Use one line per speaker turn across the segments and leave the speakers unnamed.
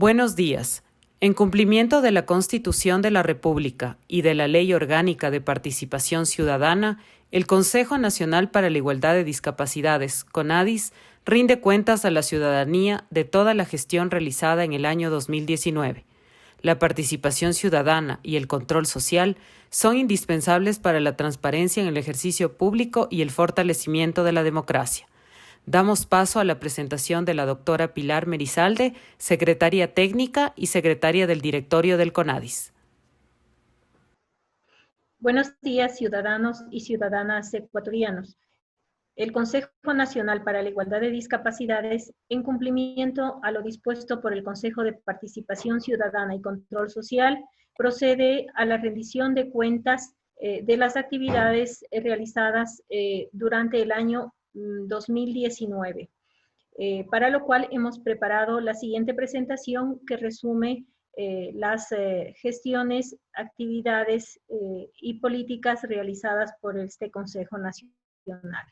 Buenos días. En cumplimiento de la Constitución de la República y de la Ley Orgánica de Participación Ciudadana, el Consejo Nacional para la Igualdad de Discapacidades, CONADIS, rinde cuentas a la ciudadanía de toda la gestión realizada en el año 2019. La participación ciudadana y el control social son indispensables para la transparencia en el ejercicio público y el fortalecimiento de la democracia. Damos paso a la presentación de la doctora Pilar Merizalde, secretaria técnica y secretaria del directorio del CONADIS.
Buenos días, ciudadanos y ciudadanas ecuatorianos. El Consejo Nacional para la Igualdad de Discapacidades, en cumplimiento a lo dispuesto por el Consejo de Participación Ciudadana y Control Social, procede a la rendición de cuentas de las actividades realizadas durante el año 2019, para lo cual hemos preparado la siguiente presentación que resume las gestiones, actividades y políticas realizadas por este Consejo Nacional.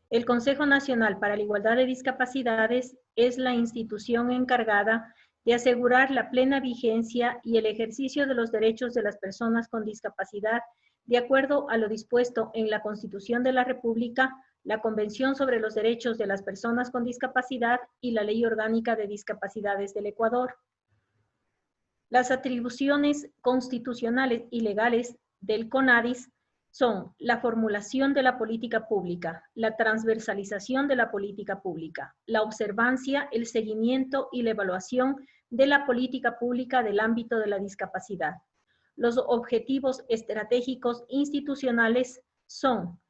El Consejo Nacional para la Igualdad de Discapacidades es la institución encargada de asegurar la plena vigencia y el ejercicio de los derechos de las personas con discapacidad de acuerdo a lo dispuesto en la Constitución de la República, la Convención sobre los Derechos de las Personas con Discapacidad y la Ley Orgánica de Discapacidades del Ecuador. Las atribuciones constitucionales y legales del CONADIS son la formulación de la política pública, la transversalización de la política pública, la observancia, el seguimiento y la evaluación de la política pública del ámbito de la discapacidad. Los objetivos estratégicos institucionales son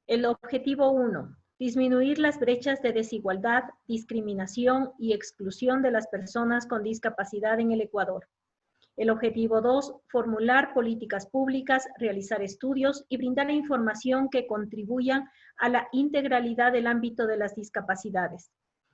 el objetivo 1, disminuir las brechas de desigualdad, discriminación y exclusión de las personas con discapacidad en el Ecuador. El objetivo 2, formular políticas públicas, realizar estudios y brindar información que contribuyan a la integralidad del ámbito de las discapacidades.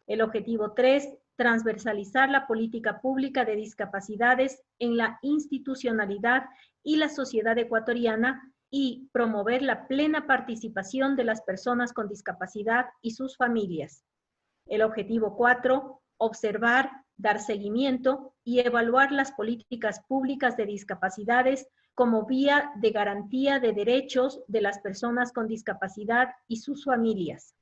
El objetivo 3, transversalizar la política pública de discapacidades en la institucionalidad y la sociedad ecuatoriana y promover la plena participación de las personas con discapacidad y sus familias. El objetivo 4, observar, dar seguimiento y evaluar las políticas públicas de discapacidades como vía de garantía de derechos de las personas con discapacidad y sus familias.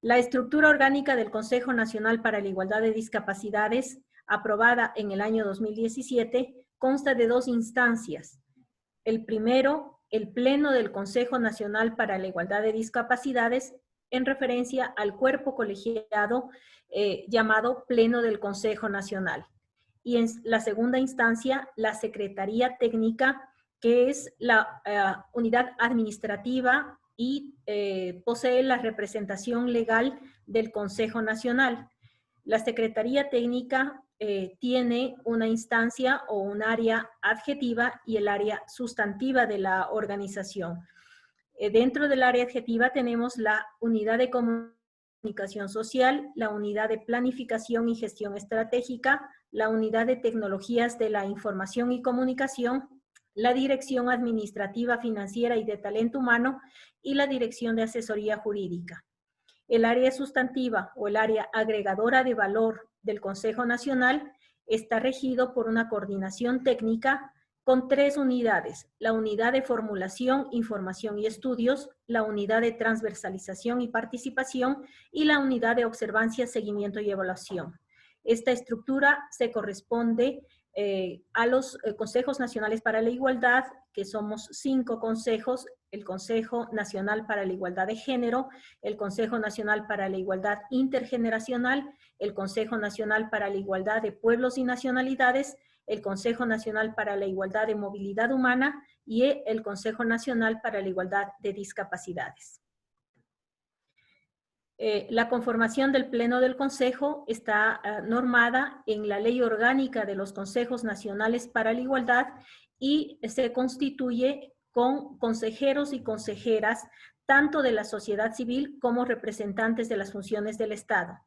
La estructura orgánica del Consejo Nacional para la Igualdad de Discapacidades, aprobada en el año 2017, consta de 2 instancias. El primero, el Pleno del Consejo Nacional para la Igualdad de Discapacidades, en referencia al cuerpo colegiado llamado Pleno del Consejo Nacional. Y en la segunda instancia, la Secretaría Técnica, que es la unidad administrativa y posee la representación legal del Consejo Nacional. La Secretaría Técnica tiene una instancia o un área adjetiva y el área sustantiva de la organización. Dentro del área adjetiva tenemos la unidad de comunicación social, la unidad de planificación y gestión estratégica, la unidad de tecnologías de la información y comunicación, la dirección administrativa, financiera y de talento humano y la dirección de asesoría jurídica. El área sustantiva o el área agregadora de valor del Consejo Nacional está regido por una coordinación técnica con 3 unidades: la unidad de formulación, información y estudios, la unidad de transversalización y participación y la unidad de observancia, seguimiento y evaluación. Esta estructura se corresponde a los consejos nacionales para la igualdad, que somos 5 consejos: el Consejo Nacional para la Igualdad de Género, el Consejo Nacional para la Igualdad Intergeneracional, el Consejo Nacional para la Igualdad de Pueblos y Nacionalidades, el Consejo Nacional para la Igualdad de Movilidad Humana y el Consejo Nacional para la Igualdad de Discapacidades. La conformación del Pleno del Consejo está normada en la Ley Orgánica de los Consejos Nacionales para la Igualdad y se constituye con consejeros y consejeras tanto de la sociedad civil como representantes de las funciones del Estado.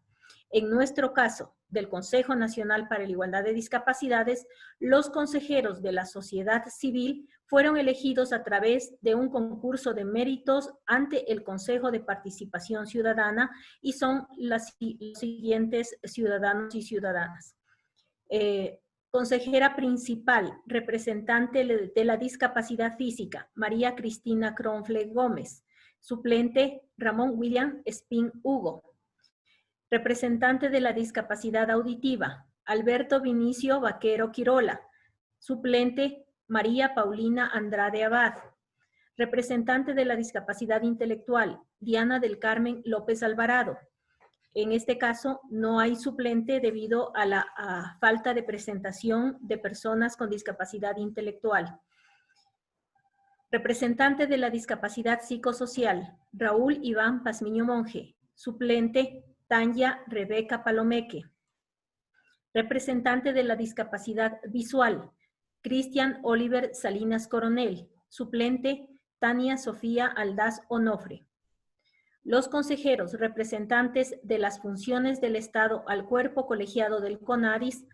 En nuestro caso, del Consejo Nacional para la Igualdad de Discapacidades, los consejeros de la sociedad civil fueron elegidos a través de un concurso de méritos ante el Consejo de Participación Ciudadana y son los siguientes ciudadanos y ciudadanas. Consejera principal, representante de la discapacidad física, María Cristina Cronfle Gómez. Suplente, Ramón William Espín Hugo. Representante de la discapacidad auditiva, Alberto Vinicio Vaquero Quirola. Suplente, María Paulina Andrade Abad. Representante de la discapacidad intelectual, Diana del Carmen López Alvarado. En este caso, no hay suplente debido a la falta de presentación de personas con discapacidad intelectual. Representante de la discapacidad psicosocial, Raúl Iván Pazmiño Monje. Suplente, Tanya Rebeca Palomeque. Representante de la discapacidad visual, Cristian Oliver Salinas Coronel. Suplente, Tania Sofía Aldaz Onofre. Los consejeros representantes de las funciones del Estado al cuerpo colegiado del CONADIS,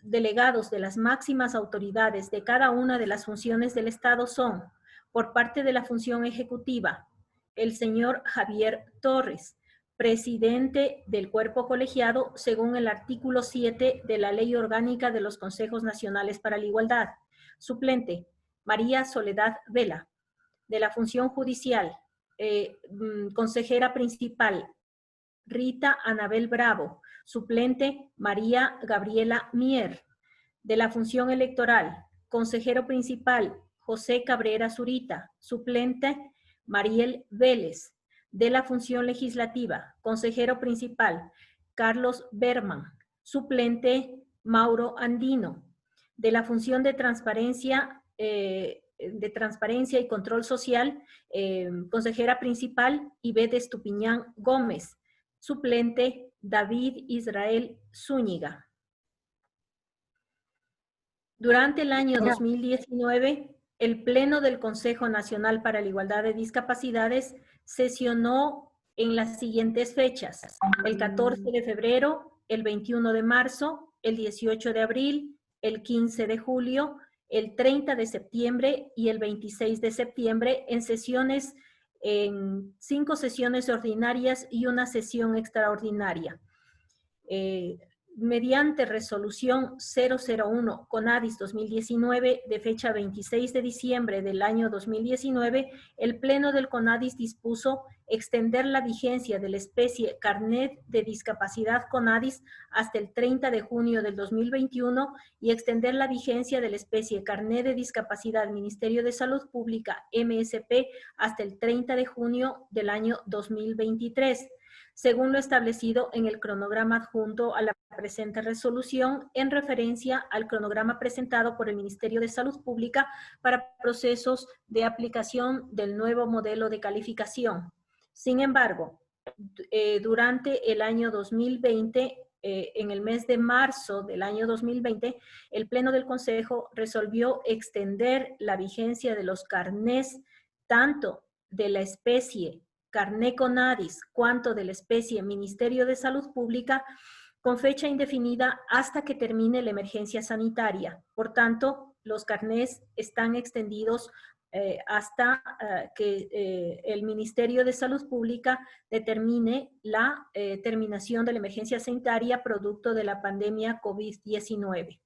delegados de las máximas autoridades de cada una de las funciones del Estado son, por parte de la función ejecutiva, el señor Javier Torres, presidente del cuerpo colegiado según el artículo 7 de la Ley Orgánica de los Consejos Nacionales para la Igualdad. Suplente, María Soledad Vela. De la función judicial, consejera principal, Rita Anabel Bravo. Suplente, María Gabriela Mier. De la función electoral, consejero principal, José Cabrera Zurita. Suplente, Mariel Vélez. De la función legislativa, consejero principal, Carlos Berman. Suplente, Mauro Andino. De la función de transparencia y control social, consejera principal, Ivette Estupiñán Gómez. Suplente, David Israel Zúñiga. Durante el año 2019, el Pleno del Consejo Nacional para la Igualdad de Discapacidades sesionó en las siguientes fechas: el 14 de febrero, el 21 de marzo, el 18 de abril, el 15 de julio, el 30 de septiembre y el 26 de septiembre en 5 sesiones ordinarias y una sesión extraordinaria. Mediante resolución 001 CONADIS 2019 de fecha 26 de diciembre del año 2019, el Pleno del CONADIS dispuso extender la vigencia de la especie Carnet de Discapacidad CONADIS hasta el 30 de junio del 2021 y extender la vigencia de la especie Carnet de Discapacidad Ministerio de Salud Pública MSP hasta el 30 de junio del año 2023. Según lo establecido en el cronograma adjunto a la presente resolución, en referencia al cronograma presentado por el Ministerio de Salud Pública para procesos de aplicación del nuevo modelo de calificación. Sin embargo, durante el año 2020, en el mes de marzo del año 2020, el Pleno del Consejo resolvió extender la vigencia de los carnés tanto de la especie Carné CONADIS, cuanto de la especie Ministerio de Salud Pública, con fecha indefinida hasta que termine la emergencia sanitaria. Por tanto, los carnés están extendidos hasta que el Ministerio de Salud Pública determine la terminación de la emergencia sanitaria producto de la pandemia COVID-19.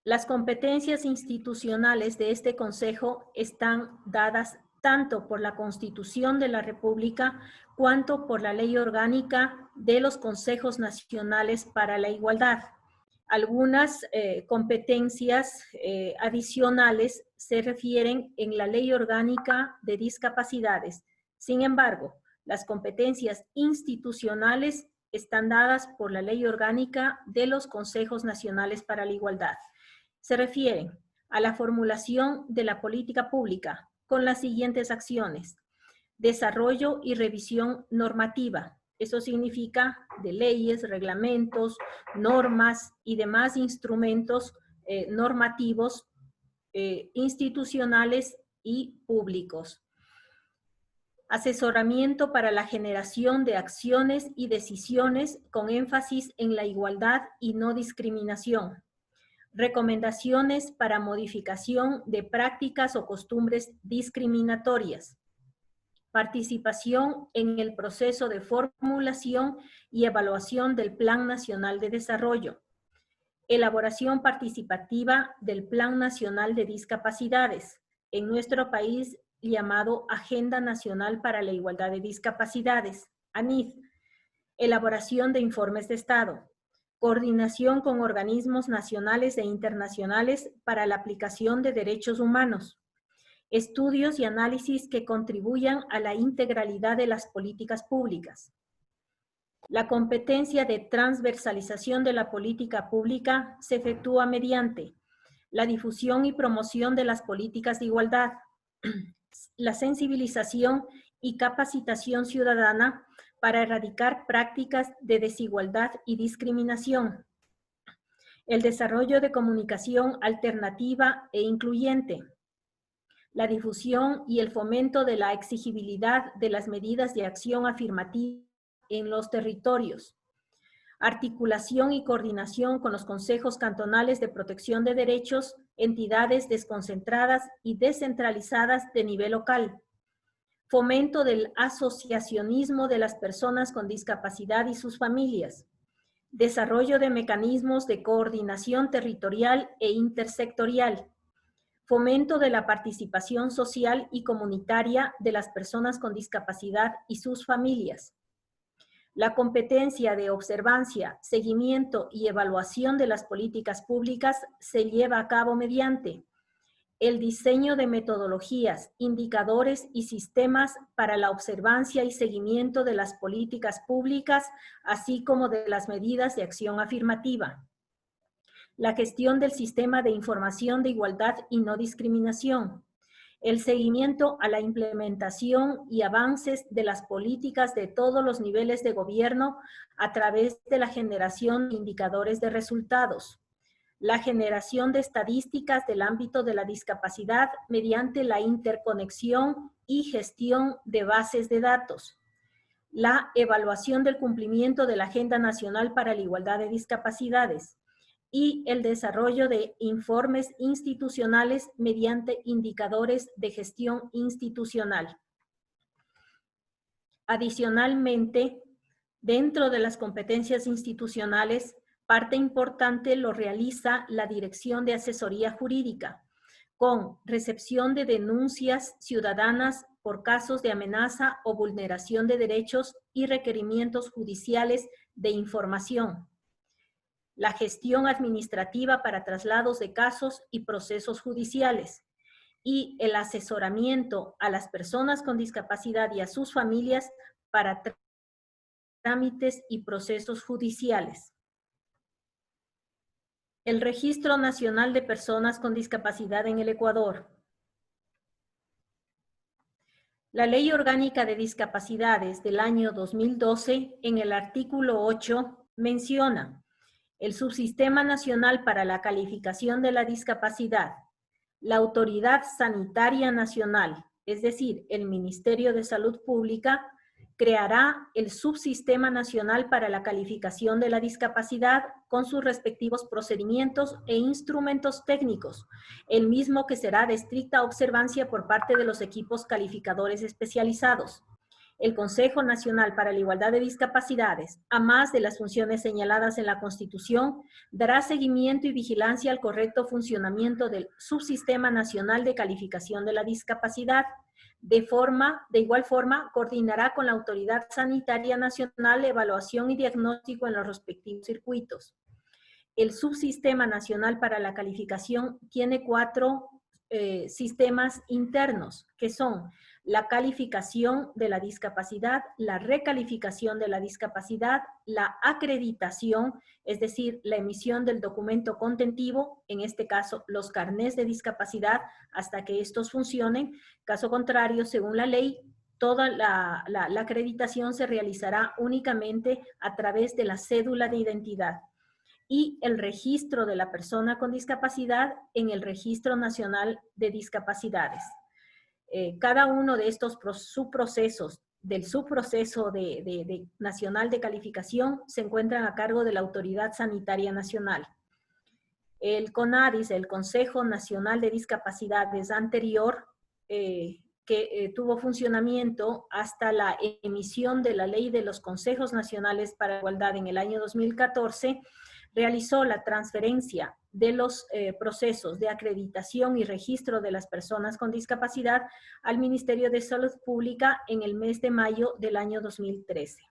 Las competencias institucionales de este Consejo están dadas tanto por la Constitución de la República cuanto por la Ley Orgánica de los Consejos Nacionales para la Igualdad. Algunas competencias adicionales se refieren en la Ley Orgánica de Discapacidades. Sin embargo, las competencias institucionales están dadas por la Ley Orgánica de los Consejos Nacionales para la Igualdad. Se refieren a la formulación de la política pública con las siguientes acciones: desarrollo y revisión normativa. Eso significa de leyes, reglamentos, normas y demás instrumentos normativos institucionales y públicos. Asesoramiento para la generación de acciones y decisiones con énfasis en la igualdad y no discriminación. Recomendaciones para modificación de prácticas o costumbres discriminatorias. Participación en el proceso de formulación y evaluación del Plan Nacional de Desarrollo. Elaboración participativa del Plan Nacional de Discapacidades, en nuestro país llamado Agenda Nacional para la Igualdad de Discapacidades, ANID. Elaboración de informes de Estado. Coordinación con organismos nacionales e internacionales para la aplicación de derechos humanos. Estudios y análisis que contribuyan a la integralidad de las políticas públicas. La competencia de transversalización de la política pública se efectúa mediante la difusión y promoción de las políticas de igualdad, la sensibilización y capacitación ciudadana para erradicar prácticas de desigualdad y discriminación, el desarrollo de comunicación alternativa e incluyente, la difusión y el fomento de la exigibilidad de las medidas de acción afirmativa en los territorios, articulación y coordinación con los consejos cantonales de protección de derechos, entidades desconcentradas y descentralizadas de nivel local, fomento del asociacionismo de las personas con discapacidad y sus familias, desarrollo de mecanismos de coordinación territorial e intersectorial, fomento de la participación social y comunitaria de las personas con discapacidad y sus familias. La competencia de observancia, seguimiento y evaluación de las políticas públicas se lleva a cabo mediante el diseño de metodologías, indicadores y sistemas para la observancia y seguimiento de las políticas públicas, así como de las medidas de acción afirmativa. La gestión del sistema de información de igualdad y no discriminación. El seguimiento a la implementación y avances de las políticas de todos los niveles de gobierno a través de la generación de indicadores de resultados. La generación de estadísticas del ámbito de la discapacidad mediante la interconexión y gestión de bases de datos. La evaluación del cumplimiento de la Agenda Nacional para la Igualdad de Discapacidades y el desarrollo de informes institucionales mediante indicadores de gestión institucional. Adicionalmente, dentro de las competencias institucionales, parte importante lo realiza la Dirección de Asesoría Jurídica, con recepción de denuncias ciudadanas por casos de amenaza o vulneración de derechos y requerimientos judiciales de información. La gestión administrativa para traslados de casos y procesos judiciales y el asesoramiento a las personas con discapacidad y a sus familias para trámites y procesos judiciales. El Registro Nacional de Personas con Discapacidad en el Ecuador. La Ley Orgánica de Discapacidades del año 2012, en el artículo 8, menciona el Subsistema Nacional para la Calificación de la Discapacidad, la Autoridad Sanitaria Nacional, es decir, el Ministerio de Salud Pública, creará el Subsistema Nacional para la Calificación de la Discapacidad con sus respectivos procedimientos e instrumentos técnicos, el mismo que será de estricta observancia por parte de los equipos calificadores especializados. El Consejo Nacional para la Igualdad de Discapacidades, a más de las funciones señaladas en la Constitución, dará seguimiento y vigilancia al correcto funcionamiento del Subsistema Nacional de Calificación de la Discapacidad. De igual forma, coordinará con la Autoridad Sanitaria Nacional evaluación y diagnóstico en los respectivos circuitos. El Subsistema Nacional para la Calificación tiene 4 sistemas internos, que son la calificación de la discapacidad, la recalificación de la discapacidad, la acreditación, es decir, la emisión del documento contentivo, en este caso los carnés de discapacidad, hasta que estos funcionen. Caso contrario, según la ley, toda la acreditación se realizará únicamente a través de la cédula de identidad. Y el registro de la persona con discapacidad en el Registro Nacional de Discapacidades. Cada uno de estos subprocesos, del subproceso nacional de calificación, se encuentran a cargo de la Autoridad Sanitaria Nacional. El CONADIS, el Consejo Nacional de Discapacidades anterior, que tuvo funcionamiento hasta la emisión de la Ley de los Consejos Nacionales para la Igualdad en el año 2014, realizó la transferencia de los procesos de acreditación y registro de las personas con discapacidad al Ministerio de Salud Pública en el mes de mayo del año 2013.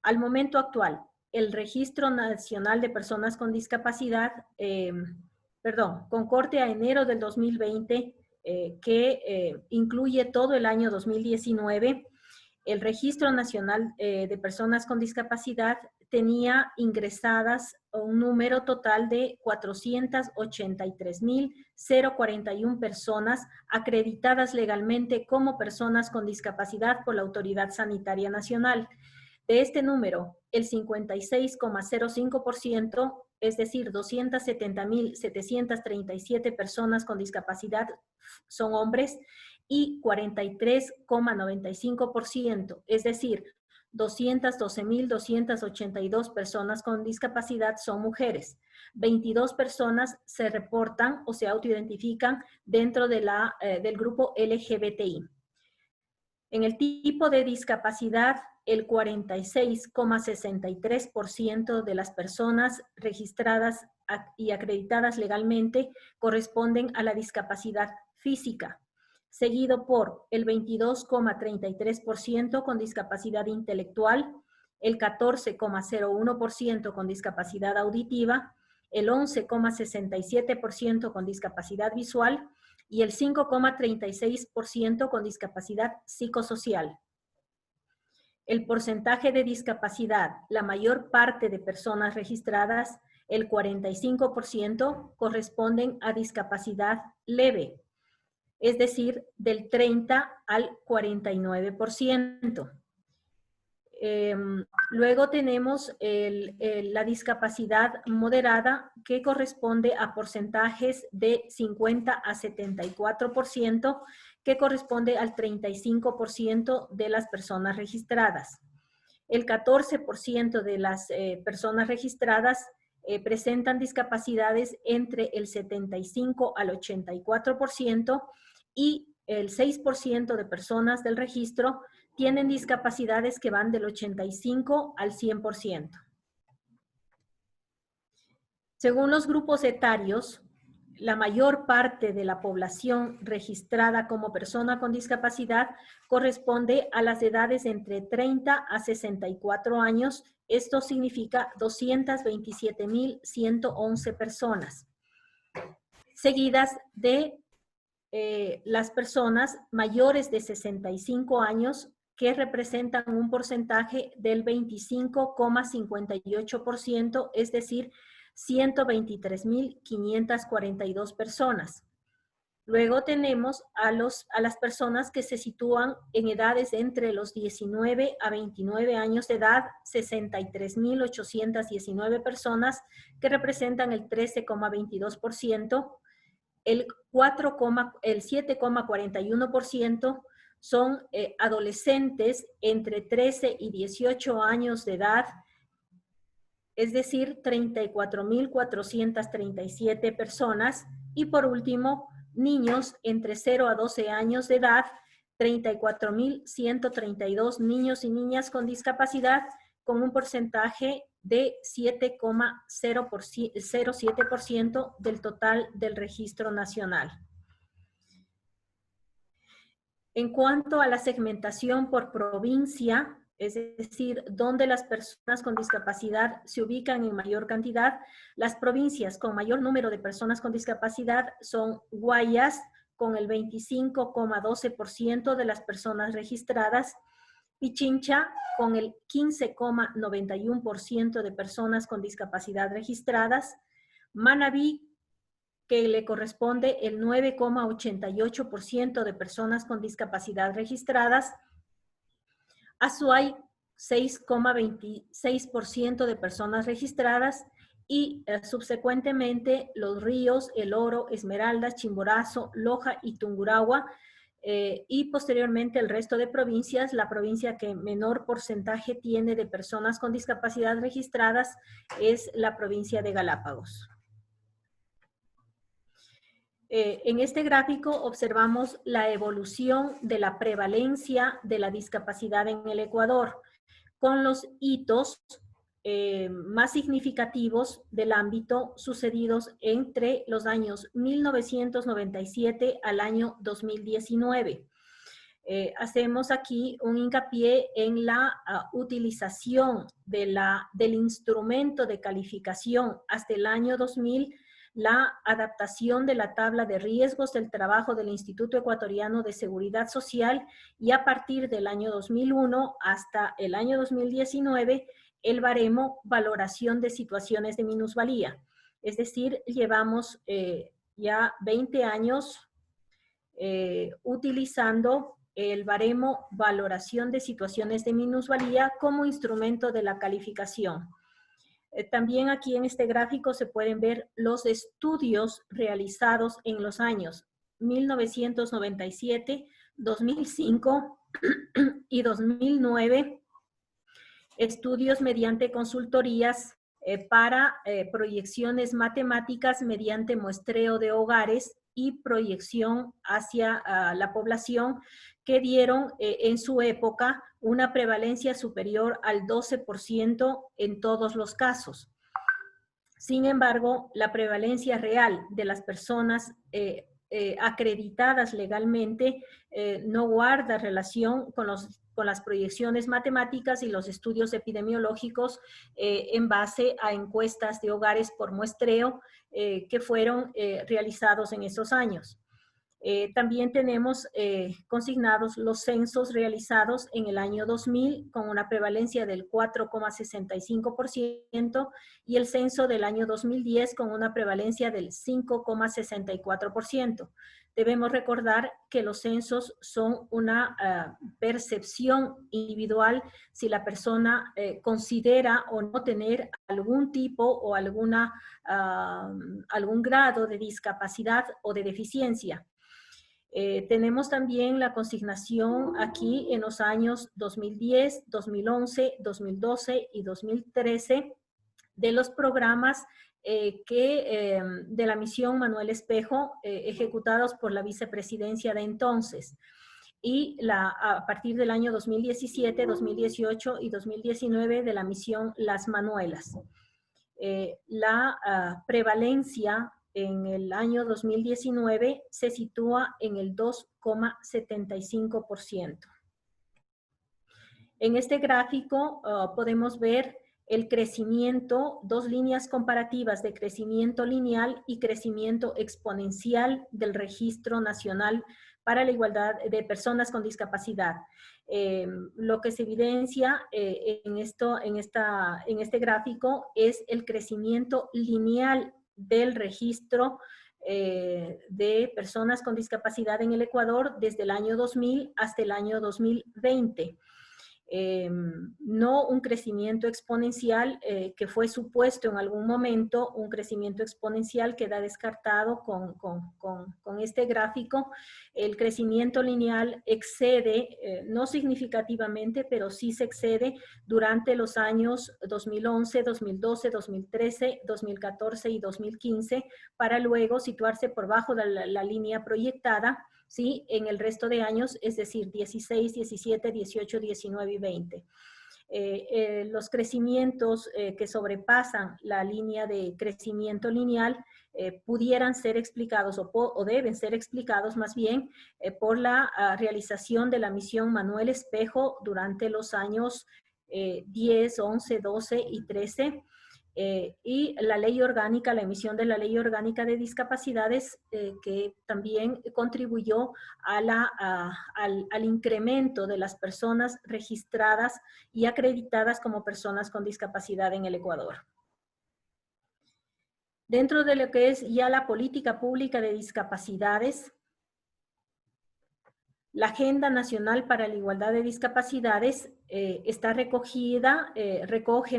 Al momento actual, el Registro Nacional de Personas con Discapacidad, con corte a enero del 2020, que incluye todo el año 2019, el Registro Nacional de Personas con Discapacidad tenía ingresadas un número total de 483.041 personas acreditadas legalmente como personas con discapacidad por la Autoridad Sanitaria Nacional. De este número, el 56,05%, es decir, 270.737 personas con discapacidad son hombres, y 43,95%, es decir, 212.282 personas con discapacidad son mujeres. 22 personas se reportan o se autoidentifican dentro de del grupo LGBTI. En el tipo de discapacidad, el 46,63% de las personas registradas y acreditadas legalmente corresponden a la discapacidad física, seguido por el 22,33% con discapacidad intelectual, el 14,01% con discapacidad auditiva, el 11,67% con discapacidad visual y el 5,36% con discapacidad psicosocial. El porcentaje de discapacidad, la mayor parte de personas registradas, el 45%, corresponden a discapacidad leve, es decir, del 30 al 49%. Luego tenemos la discapacidad moderada, que corresponde a porcentajes de 50 a 74%, que corresponde al 35% de las personas registradas. El 14% de las personas registradas presentan discapacidades entre el 75 al 84%, y el 6% de personas del registro tienen discapacidades que van del 85 al 100%. Según los grupos etarios, la mayor parte de la población registrada como persona con discapacidad corresponde a las edades entre 30 a 64 años. Esto significa 227.111 personas, seguidas de las personas mayores de 65 años, que representan un porcentaje del 25,58%, es decir, 123.542 personas. Luego tenemos a las personas que se sitúan en edades entre los 19 a 29 años de edad, 63.819 personas, que representan el 13,22%. El 7,41% son adolescentes entre 13 y 18 años de edad, es decir, 34.437 personas. Y por último, niños entre 0 a 12 años de edad, 34.132 niños y niñas con discapacidad, con un porcentaje de 7,07% del total del registro nacional. En cuanto a la segmentación por provincia, es decir, donde las personas con discapacidad se ubican en mayor cantidad, las provincias con mayor número de personas con discapacidad son Guayas, con el 25,12% de las personas registradas, Pichincha, con el 15,91% de personas con discapacidad registradas, Manabí, que le corresponde el 9,88% de personas con discapacidad registradas, Azuay, 6,26% de personas registradas, y subsecuentemente los ríos El Oro, Esmeraldas, Chimborazo, Loja y Tungurahua, y posteriormente el resto de provincias. La provincia que menor porcentaje tiene de personas con discapacidad registradas es la provincia de Galápagos. En este gráfico observamos la evolución de la prevalencia de la discapacidad en el Ecuador, con los hitos más significativos del ámbito sucedidos entre los años 1997 al año 2019. Hacemos aquí un hincapié en la utilización del instrumento de calificación hasta el año 2000, la adaptación de la tabla de riesgos del trabajo del Instituto Ecuatoriano de Seguridad Social, y a partir del año 2001 hasta el año 2019, el baremo valoración de situaciones de minusvalía. Es decir, llevamos ya 20 años utilizando el baremo valoración de situaciones de minusvalía como instrumento de la calificación. También aquí en este gráfico se pueden ver los estudios realizados en los años 1997, 2005 y 2009, estudios mediante consultorías para proyecciones matemáticas mediante muestreo de hogares y proyección hacia la población, que dieron en su época una prevalencia superior al 12% en todos los casos. Sin embargo, la prevalencia real de las personas acreditadas legalmente no guarda relación con las proyecciones matemáticas y los estudios epidemiológicos en base a encuestas de hogares por muestreo que fueron realizados en esos años. También tenemos consignados los censos realizados en el año 2000 con una prevalencia del 4,65% y el censo del año 2010 con una prevalencia del 5,64%. Debemos recordar que los censos son una percepción individual si la persona considera o no tener algún tipo o algún grado de discapacidad o de deficiencia. Tenemos también la consignación aquí en los años 2010, 2011, 2012 y 2013 de los programas de la misión Manuel Espejo, ejecutados por la vicepresidencia de entonces. Y a partir del año 2017, 2018 y 2019 de la misión Las Manuelas. La prevalencia en el año 2019 se sitúa en el 2,75%. En este gráfico podemos ver el crecimiento, dos líneas comparativas de crecimiento lineal y crecimiento exponencial del Registro Nacional para la Igualdad de Personas con Discapacidad. Lo que se evidencia en este gráfico es el crecimiento lineal del registro de personas con discapacidad en el Ecuador desde el año 2000 hasta el año 2020. No un crecimiento exponencial que fue supuesto en algún momento, un crecimiento exponencial queda descartado con este gráfico. El crecimiento lineal excede, no significativamente, pero sí se excede durante los años 2011, 2012, 2013, 2014 y 2015, para luego situarse por bajo de la línea proyectada, ¿sí? En el resto de años, es decir, 16, 17, 18, 19 y 20. Los crecimientos que sobrepasan la línea de crecimiento lineal pudieran ser explicados o deben ser explicados más bien por la realización de la misión Manuel Espejo durante los años 10, 11, 12 y 13. Y la ley orgánica, la emisión de la ley orgánica de discapacidades que también contribuyó al incremento de las personas registradas y acreditadas como personas con discapacidad en el Ecuador. Dentro de lo que es ya la política pública de discapacidades, la Agenda Nacional para la Igualdad de Discapacidades está recogida, recoge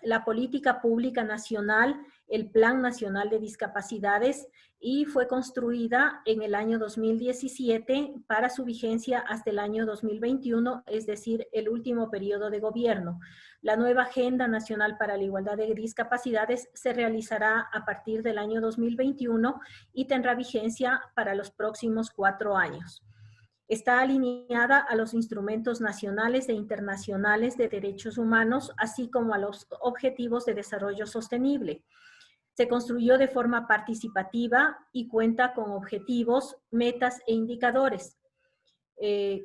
la política pública nacional, el Plan Nacional de Discapacidades, y fue construida en el año 2017 para su vigencia hasta el año 2021, es decir, el último periodo de gobierno. La nueva Agenda Nacional para la Igualdad de Discapacidades se realizará a partir del año 2021 y tendrá vigencia para los próximos 4 años. Está alineada a los instrumentos nacionales e internacionales de derechos humanos, así como a los objetivos de desarrollo sostenible. Se construyó de forma participativa y cuenta con objetivos, metas e indicadores.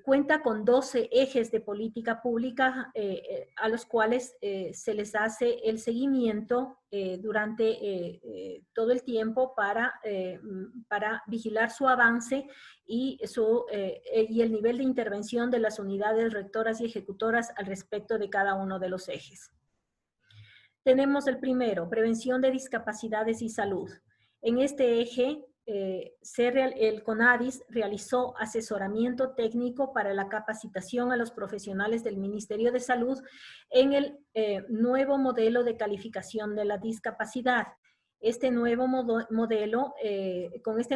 Cuenta con 12 ejes de política pública a los cuales se les hace el seguimiento durante todo el tiempo para vigilar su avance y el nivel de intervención de las unidades rectoras y ejecutoras al respecto de cada uno de los ejes. Tenemos el primero, prevención de discapacidades y salud. En este eje, el CONADIS realizó asesoramiento técnico para la capacitación a los profesionales del Ministerio de Salud en el nuevo modelo de calificación de la discapacidad. Con este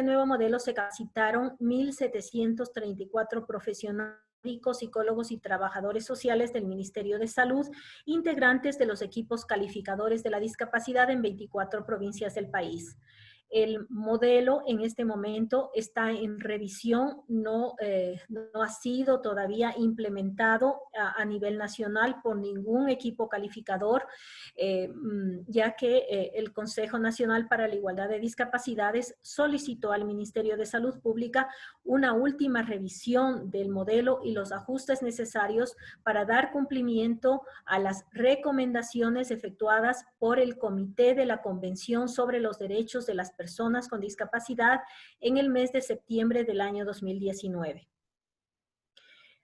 nuevo modelo se capacitaron 1.734 profesionales, médicos, psicólogos y trabajadores sociales del Ministerio de Salud, integrantes de los equipos calificadores de la discapacidad en 24 provincias del país. El modelo en este momento está en revisión, no ha sido todavía implementado a nivel nacional por ningún equipo calificador, ya que el Consejo Nacional para la Igualdad de Discapacidades solicitó al Ministerio de Salud Pública una última revisión del modelo y los ajustes necesarios para dar cumplimiento a las recomendaciones efectuadas por el Comité de la Convención sobre los Derechos de las Personas con Discapacidad en el mes de septiembre del año 2019.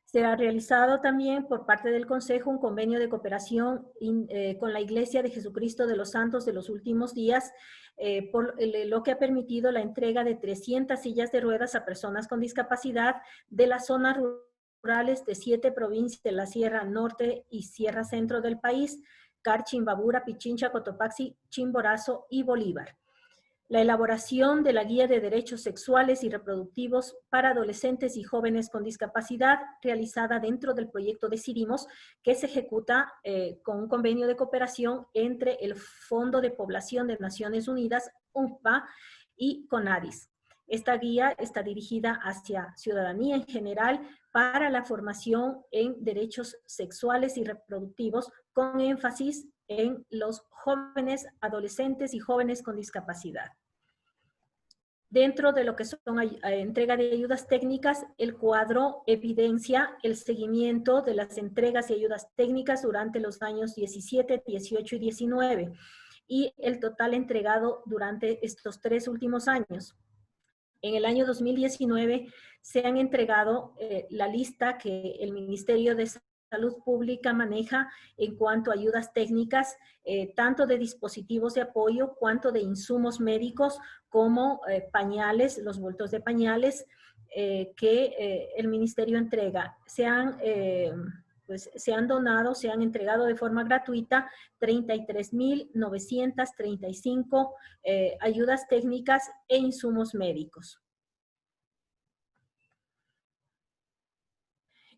Se ha realizado también por parte del Consejo un convenio de cooperación con la Iglesia de Jesucristo de los Santos de los Últimos Días, lo que ha permitido la entrega de 300 sillas de ruedas a personas con discapacidad de las zonas rurales de 7 provincias de la Sierra Norte y Sierra Centro del país: Carchi, Imbabura, Pichincha, Cotopaxi, Chimborazo y Bolívar. La elaboración de la Guía de Derechos Sexuales y Reproductivos para Adolescentes y Jóvenes con Discapacidad, realizada dentro del proyecto Decidimos, que se ejecuta con un convenio de cooperación entre el Fondo de Población de Naciones Unidas, UNFPA, y CONADIS. Esta guía está dirigida hacia ciudadanía en general para la formación en derechos sexuales y reproductivos, con énfasis en los jóvenes, adolescentes y jóvenes con discapacidad. Dentro de lo que son entrega de ayudas técnicas, el cuadro evidencia el seguimiento de las entregas y ayudas técnicas durante los años 17, 18 y 19 y el total entregado durante estos 3 últimos años. En el año 2019 se han entregado la lista que el Ministerio de Salud Pública maneja en cuanto a ayudas técnicas, tanto de dispositivos de apoyo, cuanto de insumos médicos, como pañales, los bultos de pañales que el Ministerio entrega. Se han donado, se han entregado de forma gratuita 33.935 ayudas técnicas e insumos médicos.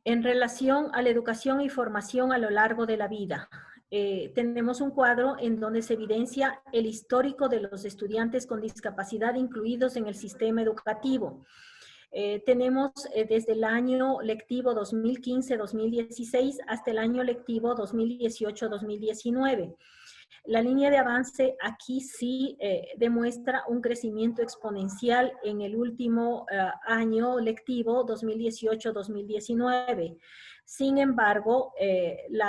En relación a la educación y formación a lo largo de la vida, tenemos un cuadro en donde se evidencia el histórico de los estudiantes con discapacidad incluidos en el sistema educativo. Tenemos desde el año lectivo 2015-2016 hasta el año lectivo 2018-2019. La línea de avance aquí sí demuestra un crecimiento exponencial en el último año lectivo 2018-2019. Sin embargo, el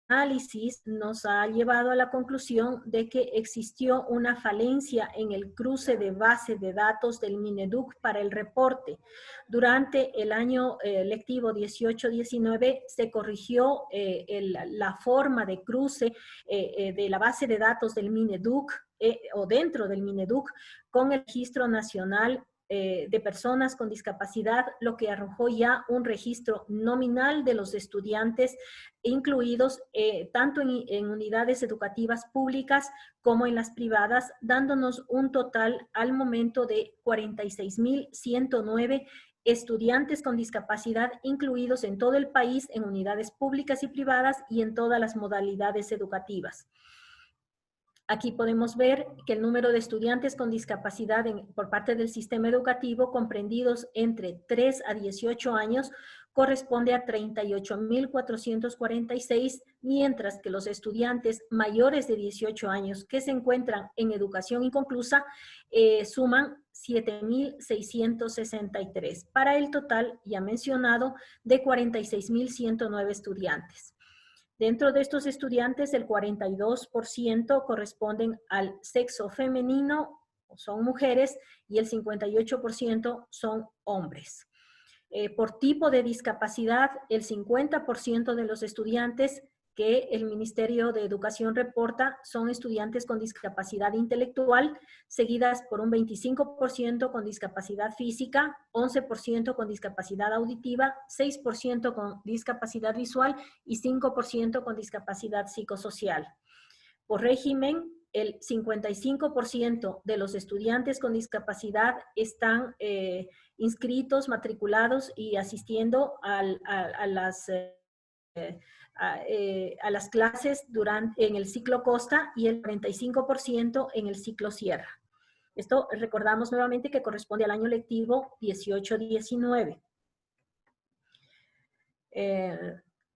análisis nos ha llevado a la conclusión de que existió una falencia en el cruce de base de datos del Mineduc para el reporte. Durante el año lectivo 18-19 se corrigió la forma de cruce de la base de datos del Mineduc o dentro del Mineduc con el Registro Nacional de personas con discapacidad, lo que arrojó ya un registro nominal de los estudiantes incluidos tanto en unidades educativas públicas como en las privadas, dándonos un total al momento de 46.109 estudiantes con discapacidad incluidos en todo el país en unidades públicas y privadas y en todas las modalidades educativas. Aquí podemos ver que el número de estudiantes con discapacidad por parte del sistema educativo comprendidos entre 3 a 18 años corresponde a 38.446, mientras que los estudiantes mayores de 18 años que se encuentran en educación inconclusa suman 7.663, para el total ya mencionado de 46.109 estudiantes. Dentro de estos estudiantes, el 42% corresponden al sexo femenino, son mujeres, y el 58% son hombres. Por tipo de discapacidad, el 50% de los estudiantes que el Ministerio de Educación reporta son estudiantes con discapacidad intelectual, seguidas por un 25% con discapacidad física, 11% con discapacidad auditiva, 6% con discapacidad visual y 5% con discapacidad psicosocial. Por régimen, el 55% de los estudiantes con discapacidad están inscritos, matriculados y asistiendo a las clases en el ciclo Costa y el 45% en el ciclo Sierra. Esto recordamos nuevamente que corresponde al año lectivo 18-19.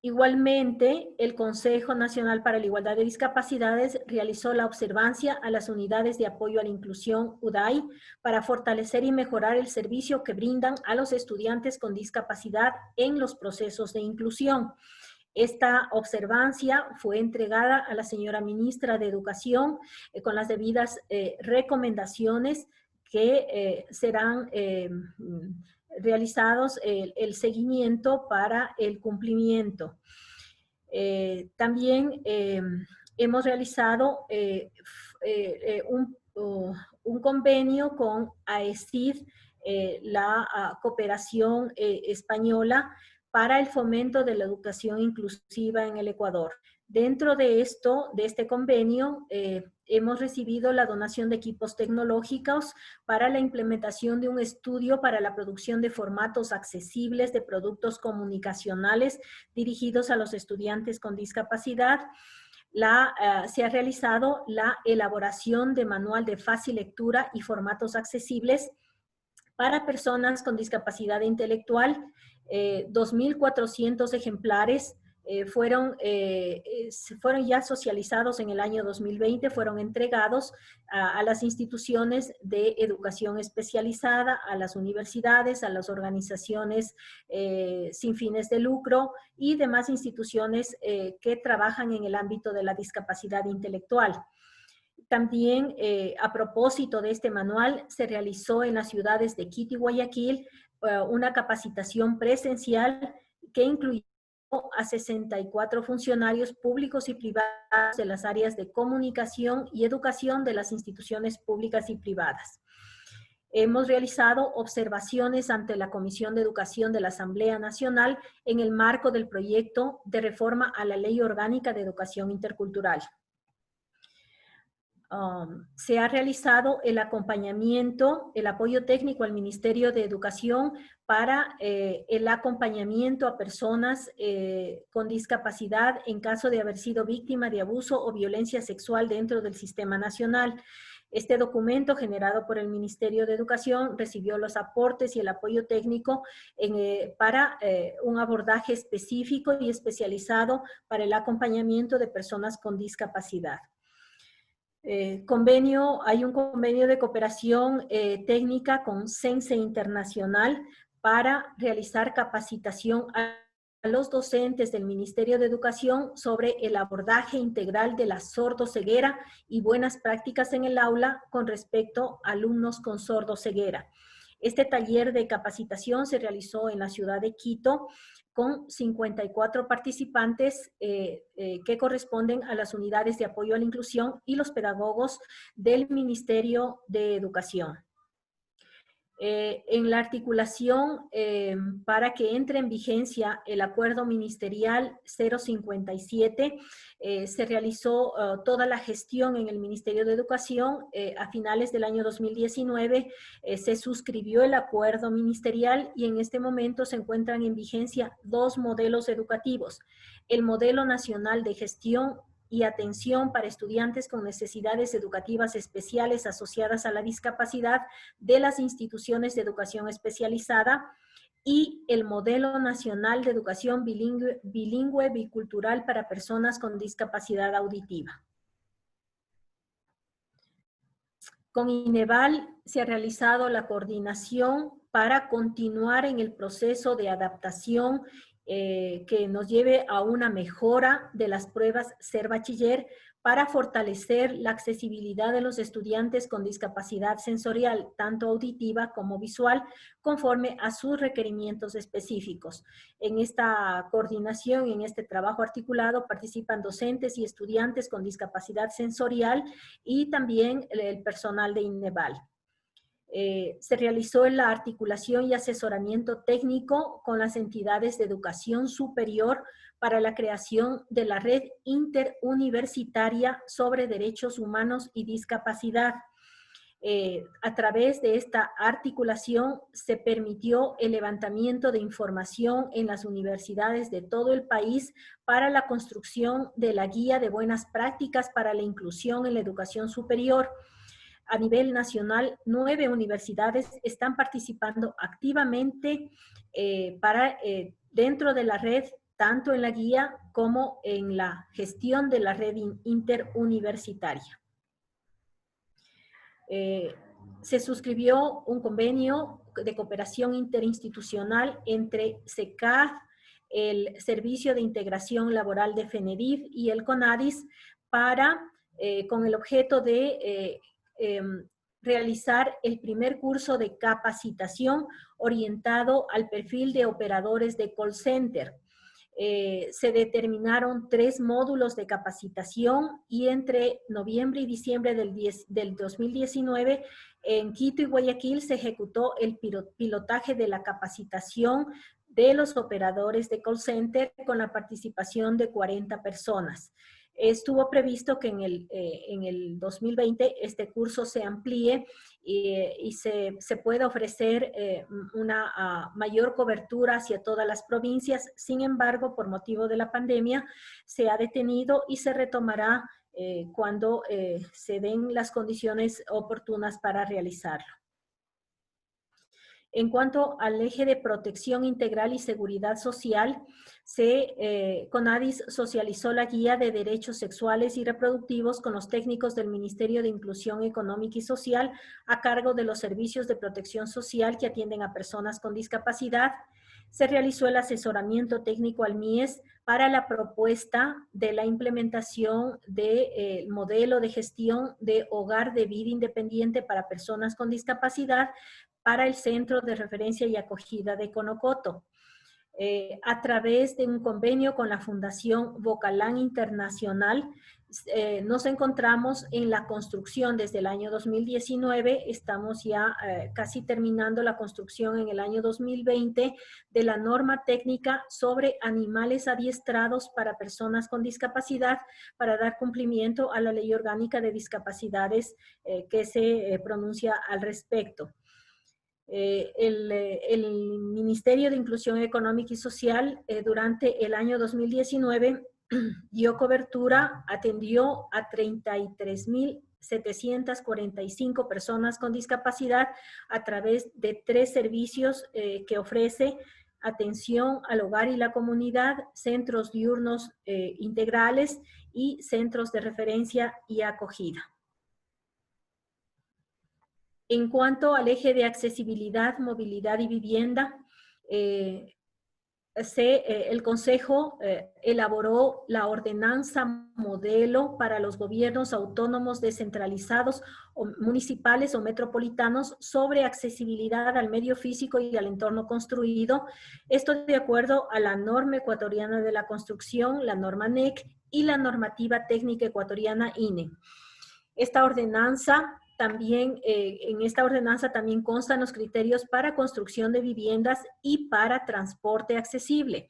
Igualmente, el Consejo Nacional para la Igualdad de Discapacidades realizó la observancia a las unidades de apoyo a la inclusión UDAI para fortalecer y mejorar el servicio que brindan a los estudiantes con discapacidad en los procesos de inclusión. Esta observancia fue entregada a la señora ministra de Educación con las debidas recomendaciones que serán realizados el seguimiento para el cumplimiento. También hemos realizado un convenio con AECID, la cooperación española, para el fomento de la educación inclusiva en el Ecuador. Dentro de este convenio, hemos recibido la donación de equipos tecnológicos para la implementación de un estudio para la producción de formatos accesibles de productos comunicacionales dirigidos a los estudiantes con discapacidad. Se ha realizado la elaboración de manual de fácil lectura y formatos accesibles para personas con discapacidad intelectual. 2.400 ejemplares fueron ya socializados en el año 2020, fueron entregados a las instituciones de educación especializada, a las universidades, a las organizaciones sin fines de lucro y demás instituciones que trabajan en el ámbito de la discapacidad intelectual. También, a propósito de este manual, se realizó en las ciudades de Quito y Guayaquil una capacitación presencial que incluyó a 64 funcionarios públicos y privados de las áreas de comunicación y educación de las instituciones públicas y privadas. Hemos realizado observaciones ante la Comisión de Educación de la Asamblea Nacional en el marco del proyecto de reforma a la Ley Orgánica de Educación Intercultural. Se ha realizado el acompañamiento, el apoyo técnico al Ministerio de Educación para el acompañamiento a personas con discapacidad en caso de haber sido víctima de abuso o violencia sexual dentro del sistema nacional. Este documento, generado por el Ministerio de Educación, recibió los aportes y el apoyo técnico para un abordaje específico y especializado para el acompañamiento de personas con discapacidad. Hay un convenio de cooperación técnica con Sense Internacional para realizar capacitación a los docentes del Ministerio de Educación sobre el abordaje integral de la sordoceguera y buenas prácticas en el aula con respecto a alumnos con sordoceguera. Este taller de capacitación se realizó en la ciudad de Quito con 54 participantes que corresponden a las unidades de apoyo a la inclusión y los pedagogos del Ministerio de Educación. En la articulación para que entre en vigencia el acuerdo ministerial 057, se realizó toda la gestión en el Ministerio de Educación. A finales del año 2019 se suscribió el acuerdo ministerial y en este momento se encuentran en vigencia dos modelos educativos. El modelo nacional de gestión y atención para estudiantes con necesidades educativas especiales asociadas a la discapacidad de las instituciones de educación especializada y el Modelo Nacional de Educación Bilingüe Bicultural para Personas con Discapacidad Auditiva. Con INEVAL se ha realizado la coordinación para continuar en el proceso de adaptación que nos lleve a una mejora de las pruebas Ser Bachiller para fortalecer la accesibilidad de los estudiantes con discapacidad sensorial, tanto auditiva como visual, conforme a sus requerimientos específicos. En esta coordinación y en este trabajo articulado participan docentes y estudiantes con discapacidad sensorial y también el personal de INEVAL. Se realizó la articulación y asesoramiento técnico con las entidades de educación superior para la creación de la Red Interuniversitaria sobre Derechos Humanos y Discapacidad. A través de esta articulación se permitió el levantamiento de información en las universidades de todo el país para la construcción de la Guía de Buenas Prácticas para la Inclusión en la Educación Superior. A nivel nacional, 9 universidades están participando activamente dentro de la red, tanto en la guía como en la gestión de la red interuniversitaria. Se suscribió un convenio de cooperación interinstitucional entre SECAD, el Servicio de Integración Laboral de FENEDIF y el CONADIS con el objeto de realizar el primer curso de capacitación orientado al perfil de operadores de call center. Se determinaron 3 módulos de capacitación y entre noviembre y diciembre del 2019 en Quito y Guayaquil se ejecutó el pilotaje de la capacitación de los operadores de call center con la participación de 40 personas. Estuvo previsto que en el 2020 este curso se amplíe y se pueda ofrecer una mayor cobertura hacia todas las provincias. Sin embargo, por motivo de la pandemia, se ha detenido y se retomará cuando se den las condiciones oportunas para realizarlo. En cuanto al eje de protección integral y seguridad social, CONADIS socializó la guía de derechos sexuales y reproductivos con los técnicos del Ministerio de Inclusión Económica y Social a cargo de los servicios de protección social que atienden a personas con discapacidad. Se realizó el asesoramiento técnico al MIES para la propuesta de la implementación del modelo de gestión de hogar de vida independiente para personas con discapacidad para el Centro de Referencia y Acogida de Conocoto. A través de un convenio con la Fundación Vocalán Internacional, nos encontramos en la construcción desde el año 2019, estamos ya casi terminando la construcción en el año 2020 de la norma técnica sobre animales adiestrados para personas con discapacidad para dar cumplimiento a la Ley Orgánica de Discapacidades que se pronuncia al respecto. El Ministerio de Inclusión Económica y Social durante el año 2019 dio cobertura, atendió a 33.745 personas con discapacidad a través de 3 servicios que ofrece: atención al hogar y la comunidad, centros diurnos integrales y centros de referencia y acogida. En cuanto al eje de accesibilidad, movilidad y vivienda, el Consejo elaboró la ordenanza modelo para los gobiernos autónomos descentralizados, o municipales o metropolitanos sobre accesibilidad al medio físico y al entorno construido. Esto de acuerdo a la norma ecuatoriana de la construcción, la norma NEC y la normativa técnica ecuatoriana INE. Esta ordenanza también en esta ordenanza también constan los criterios para construcción de viviendas y para transporte accesible.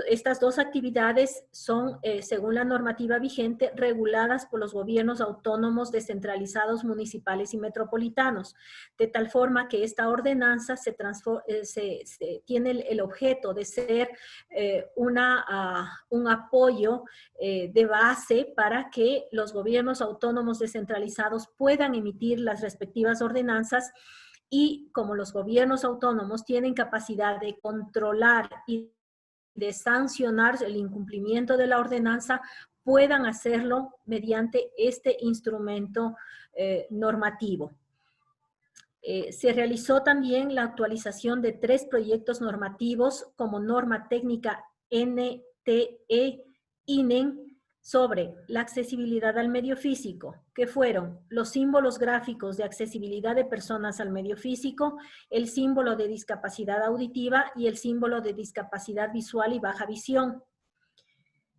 Estas dos actividades son, según la normativa vigente, reguladas por los gobiernos autónomos descentralizados municipales y metropolitanos, de tal forma que esta ordenanza tiene el objeto de ser un apoyo de base para que los gobiernos autónomos descentralizados puedan emitir las respectivas ordenanzas. Y como los gobiernos autónomos tienen capacidad de controlar y de sancionar el incumplimiento de la ordenanza, puedan hacerlo mediante este instrumento normativo. Se realizó también la actualización de 3 proyectos normativos como norma técnica NTE-INEN sobre la accesibilidad al medio físico, que fueron los símbolos gráficos de accesibilidad de personas al medio físico, el símbolo de discapacidad auditiva y el símbolo de discapacidad visual y baja visión.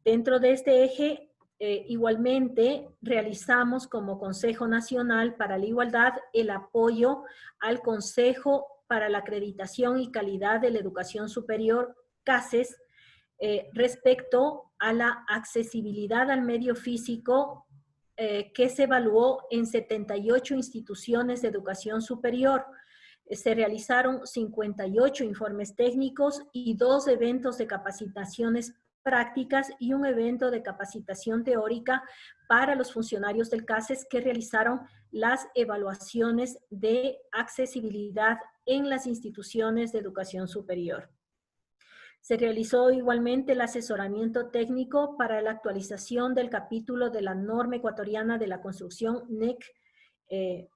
Dentro de este eje, igualmente realizamos como Consejo Nacional para la Igualdad el apoyo al Consejo para la Acreditación y Calidad de la Educación Superior, CASES, respecto a la accesibilidad al medio físico que se evaluó en 78 instituciones de educación superior. Se realizaron 58 informes técnicos y 2 eventos de capacitaciones prácticas y un evento de capacitación teórica para los funcionarios del CASES que realizaron las evaluaciones de accesibilidad en las instituciones de educación superior. Se realizó igualmente el asesoramiento técnico para la actualización del capítulo de la norma ecuatoriana de la construcción NEC en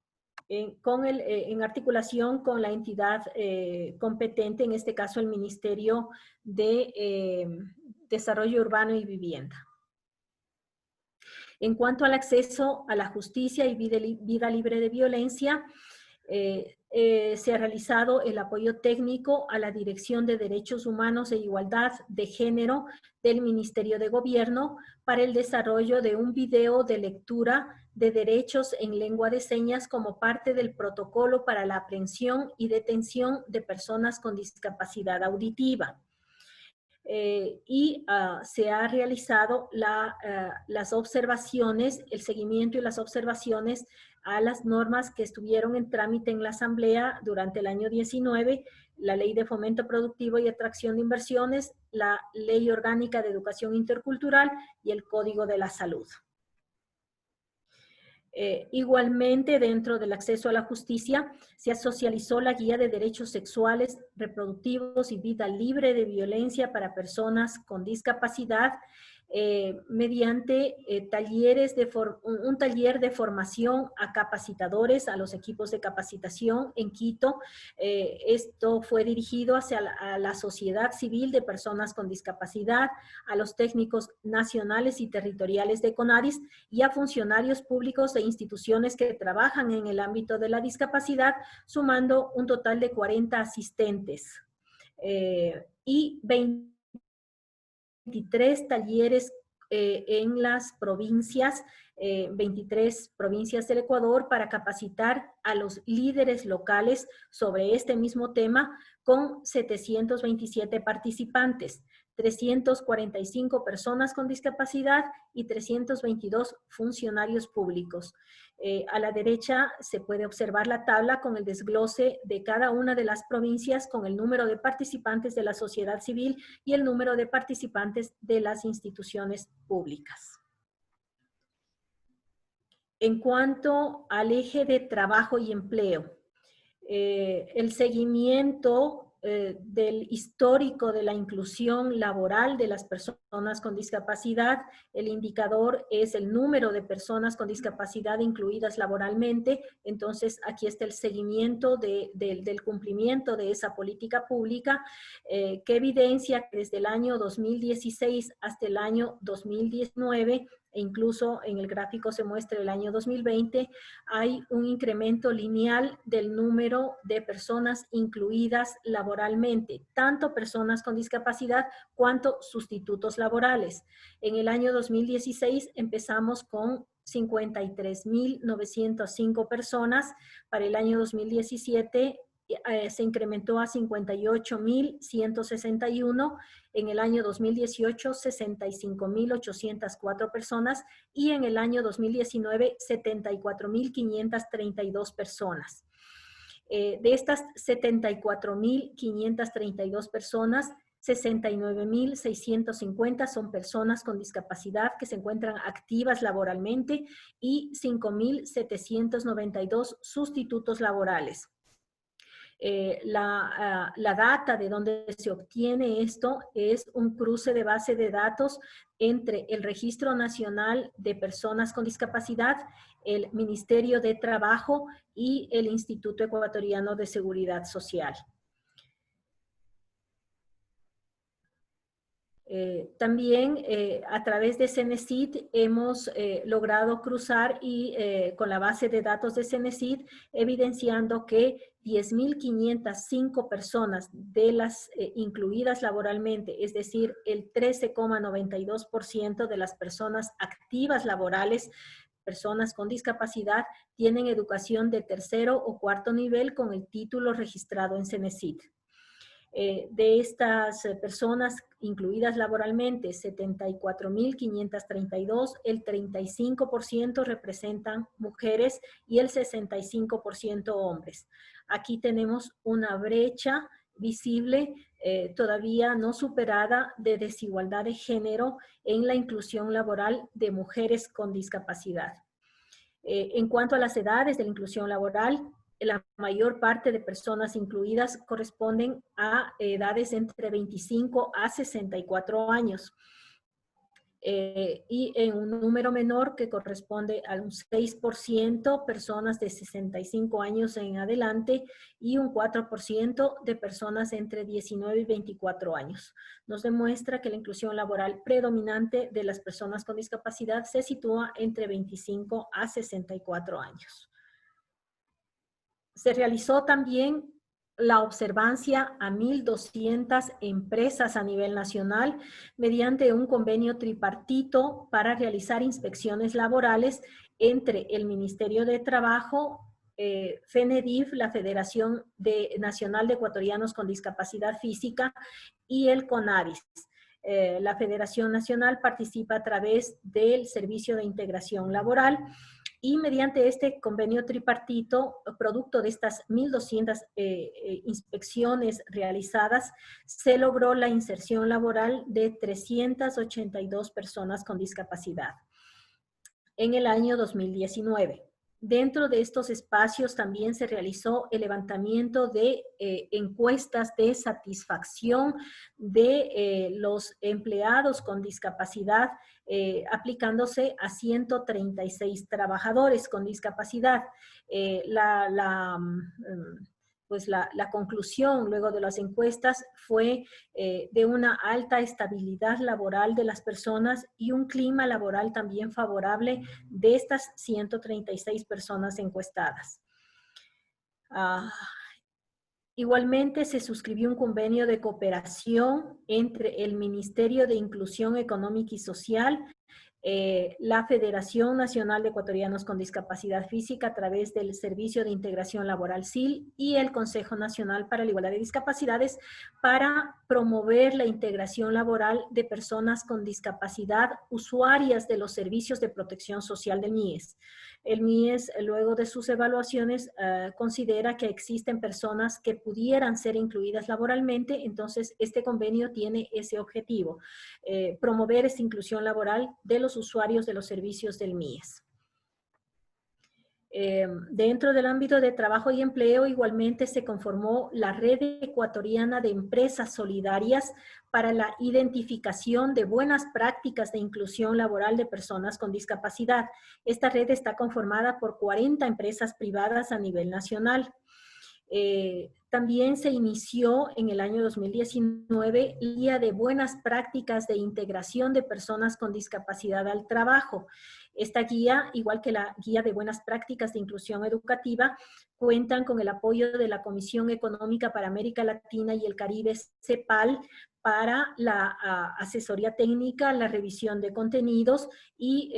articulación con la entidad competente, en este caso el Ministerio de Desarrollo Urbano y Vivienda. En cuanto al acceso a la justicia y vida libre de violencia, se ha realizado el apoyo técnico a la Dirección de Derechos Humanos e Igualdad de Género del Ministerio de Gobierno para el desarrollo de un video de lectura de derechos en lengua de señas como parte del protocolo para la aprehensión y detención de personas con discapacidad auditiva. Se ha realizado las observaciones, el seguimiento y las observaciones a las normas que estuvieron en trámite en la Asamblea durante el año 19, la Ley de Fomento Productivo y Atracción de Inversiones, la Ley Orgánica de Educación Intercultural y el Código de la Salud. Igualmente, dentro del acceso a la justicia, se socializó la Guía de Derechos Sexuales, Reproductivos y Vida Libre de Violencia para Personas con Discapacidad, mediante un taller de formación a capacitadores, a los equipos de capacitación en Quito. Esto fue dirigido a la sociedad civil de personas con discapacidad, a los técnicos nacionales y territoriales de CONADIS y a funcionarios públicos de instituciones que trabajan en el ámbito de la discapacidad, sumando un total de 40 asistentes y 23 talleres en las provincias, 23 provincias del Ecuador para capacitar a los líderes locales sobre este mismo tema con 727 participantes, 345 personas con discapacidad y 322 funcionarios públicos. A la derecha se puede observar la tabla con el desglose de cada una de las provincias con el número de participantes de la sociedad civil y el número de participantes de las instituciones públicas. En cuanto al eje de trabajo y empleo, el seguimiento del histórico de la inclusión laboral de las personas con discapacidad. El indicador es el número de personas con discapacidad incluidas laboralmente. Entonces, aquí está el seguimiento del cumplimiento de esa política pública que evidencia que desde el año 2016 hasta el año 2019, e incluso en el gráfico se muestra el año 2020, hay un incremento lineal del número de personas incluidas laboralmente, tanto personas con discapacidad cuanto sustitutos laborales. En el año 2016 empezamos con 53.905 personas. Para el año 2017 se incrementó a 58.161, en el año 2018 65.804 personas y en el año 2019 74.532 personas. De estas 74.532 personas, 69.650 son personas con discapacidad que se encuentran activas laboralmente y 5.792 sustitutos laborales. La data de donde se obtiene esto es un cruce de base de datos entre el Registro Nacional de Personas con Discapacidad, el Ministerio de Trabajo y el Instituto Ecuatoriano de Seguridad Social. También a través de Cenecit hemos logrado cruzar con la base de datos de Cenecit, evidenciando que 10.505 personas de las incluidas laboralmente, es decir, el 13,92% de las personas activas laborales, personas con discapacidad, tienen educación de tercero o cuarto nivel con el título registrado en Cenecit. De estas personas incluidas laboralmente, 74.532, el 35% representan mujeres y el 65% hombres. Aquí tenemos una brecha visible, todavía no superada, de desigualdad de género en la inclusión laboral de mujeres con discapacidad. En cuanto a las edades de la inclusión laboral, la mayor parte de personas incluidas corresponden a edades entre 25 a 64 años. Y en un número menor que corresponde a un 6% personas de 65 años en adelante y un 4% de personas entre 19 y 24 años. Nos demuestra que la inclusión laboral predominante de las personas con discapacidad se sitúa entre 25 a 64 años. Se realizó también la observancia a 1.200 empresas a nivel nacional mediante un convenio tripartito para realizar inspecciones laborales entre el Ministerio de Trabajo, FENEDIF, la Federación Nacional de Ecuatorianos con Discapacidad Física, y el CONADIS. La Federación Nacional participa a través del Servicio de Integración Laboral. Y mediante este convenio tripartito, producto de estas 1.200 inspecciones realizadas, se logró la inserción laboral de 382 personas con discapacidad en el año 2019. Dentro de estos espacios también se realizó el levantamiento de encuestas de satisfacción de los empleados con discapacidad, aplicándose a 136 trabajadores con discapacidad. La conclusión luego de las encuestas fue de una alta estabilidad laboral de las personas y un clima laboral también favorable de estas 136 personas encuestadas. Igualmente se suscribió un convenio de cooperación entre el Ministerio de Inclusión Económica y Social, la Federación Nacional de Ecuatorianos con Discapacidad Física a través del Servicio de Integración Laboral SIL y el Consejo Nacional para la Igualdad de Discapacidades para promover la integración laboral de personas con discapacidad usuarias de los servicios de protección social del MIES. El MIES, luego de sus evaluaciones, considera que existen personas que pudieran ser incluidas laboralmente, entonces este convenio tiene ese objetivo, promover esta inclusión laboral de los usuarios de los servicios del MIES. Dentro del ámbito de trabajo y empleo, igualmente se conformó la Red Ecuatoriana de Empresas Solidarias para la identificación de buenas prácticas de inclusión laboral de personas con discapacidad. Esta red está conformada por 40 empresas privadas a nivel nacional. También se inició en el año 2019 la Guía de Buenas Prácticas de Integración de Personas con Discapacidad al Trabajo. Esta guía, igual que la Guía de Buenas Prácticas de Inclusión Educativa, cuentan con el apoyo de la Comisión Económica para América Latina y el Caribe, CEPAL, para la asesoría técnica, la revisión de contenidos y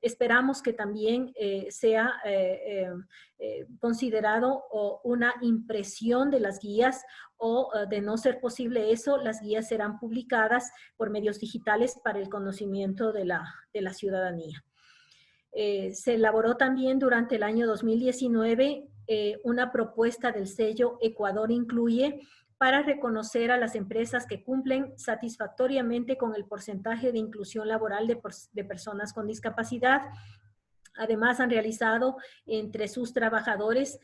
esperamos que también sea considerado una impresión de las guías o de no ser posible eso, las guías serán publicadas por medios digitales para el conocimiento de la ciudadanía. Se elaboró también durante el año 2019 una propuesta del sello Ecuador Incluye para reconocer a las empresas que cumplen satisfactoriamente con el porcentaje de inclusión laboral de personas con discapacidad. Además, han realizado entre sus trabajadores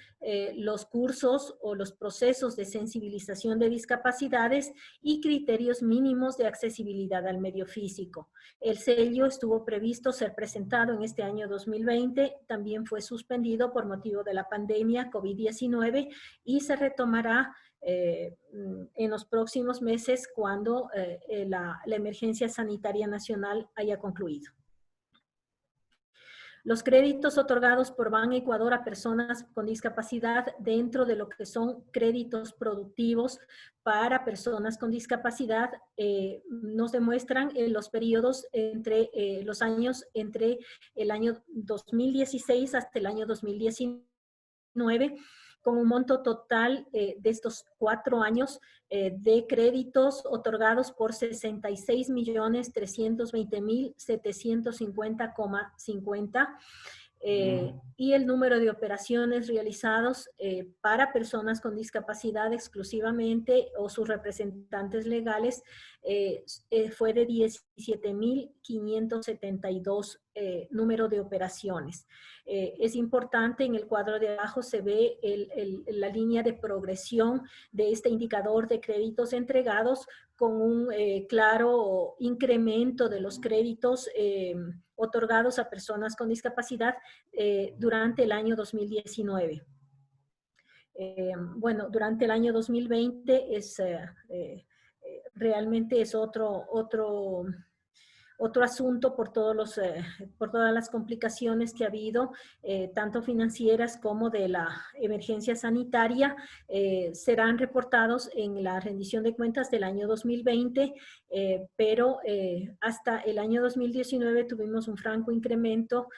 los cursos o los procesos de sensibilización de discapacidades y criterios mínimos de accesibilidad al medio físico. El sello estuvo previsto ser presentado en este año 2020, también fue suspendido por motivo de la pandemia COVID-19 y se retomará en los próximos meses cuando la emergencia sanitaria nacional haya concluido. Los créditos otorgados por Ban Ecuador a personas con discapacidad dentro de lo que son créditos productivos para personas con discapacidad nos demuestran los periodos entre los años entre el año 2016 hasta el año 2019 con un monto total de estos 4 años de créditos otorgados por 66.320.750,50 y el número de operaciones realizados para personas con discapacidad exclusivamente o sus representantes legales fue de 17.572 número de operaciones. Es importante, en el cuadro de abajo se ve la línea de progresión de este indicador de créditos entregados con un claro incremento de los créditos otorgados a personas con discapacidad durante el año 2019. Bueno, durante el año 2020 realmente es otro asunto por todas las complicaciones que ha habido, tanto financieras como de la emergencia sanitaria, serán reportados en la rendición de cuentas del año 2020, pero hasta el año 2019 tuvimos un franco incremento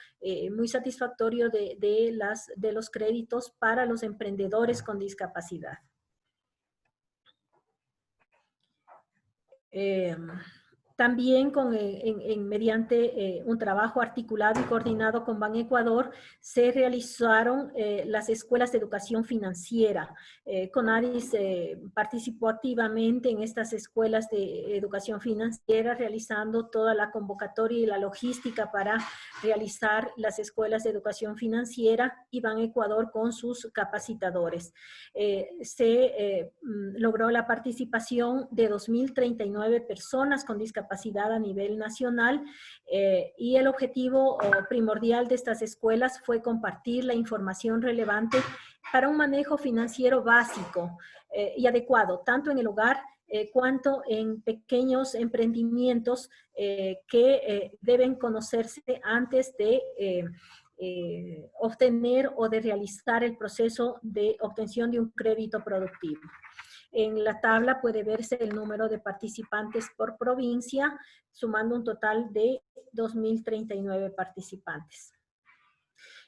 muy satisfactorio de los créditos para los emprendedores con discapacidad. También mediante un trabajo articulado y coordinado con Ban Ecuador, se realizaron las escuelas de educación financiera. CONADIS participó activamente en estas escuelas de educación financiera, realizando toda la convocatoria y la logística para realizar las escuelas de educación financiera, y Ban Ecuador con sus capacitadores. Se logró la participación de 2.039 personas con discapacidad a nivel nacional y el objetivo primordial de estas escuelas fue compartir la información relevante para un manejo financiero básico y adecuado, tanto en el hogar cuanto en pequeños emprendimientos que deben conocerse antes de obtener o de realizar el proceso de obtención de un crédito productivo. En la tabla puede verse el número de participantes por provincia, sumando un total de 2.039 participantes.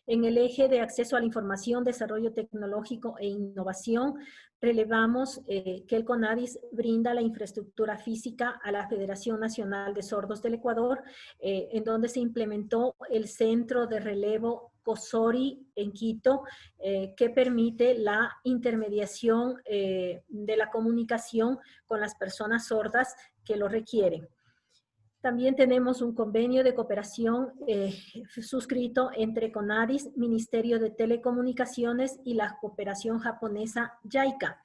En el eje de acceso a la información, desarrollo tecnológico e innovación, relevamos que el CONADIS brinda la infraestructura física a la Federación Nacional de Sordos del Ecuador, en donde se implementó el Centro de Relevo COSORI en Quito, que permite la intermediación de la comunicación con las personas sordas que lo requieren. También tenemos un convenio de cooperación suscrito entre CONADIS, Ministerio de Telecomunicaciones y la cooperación japonesa JICA.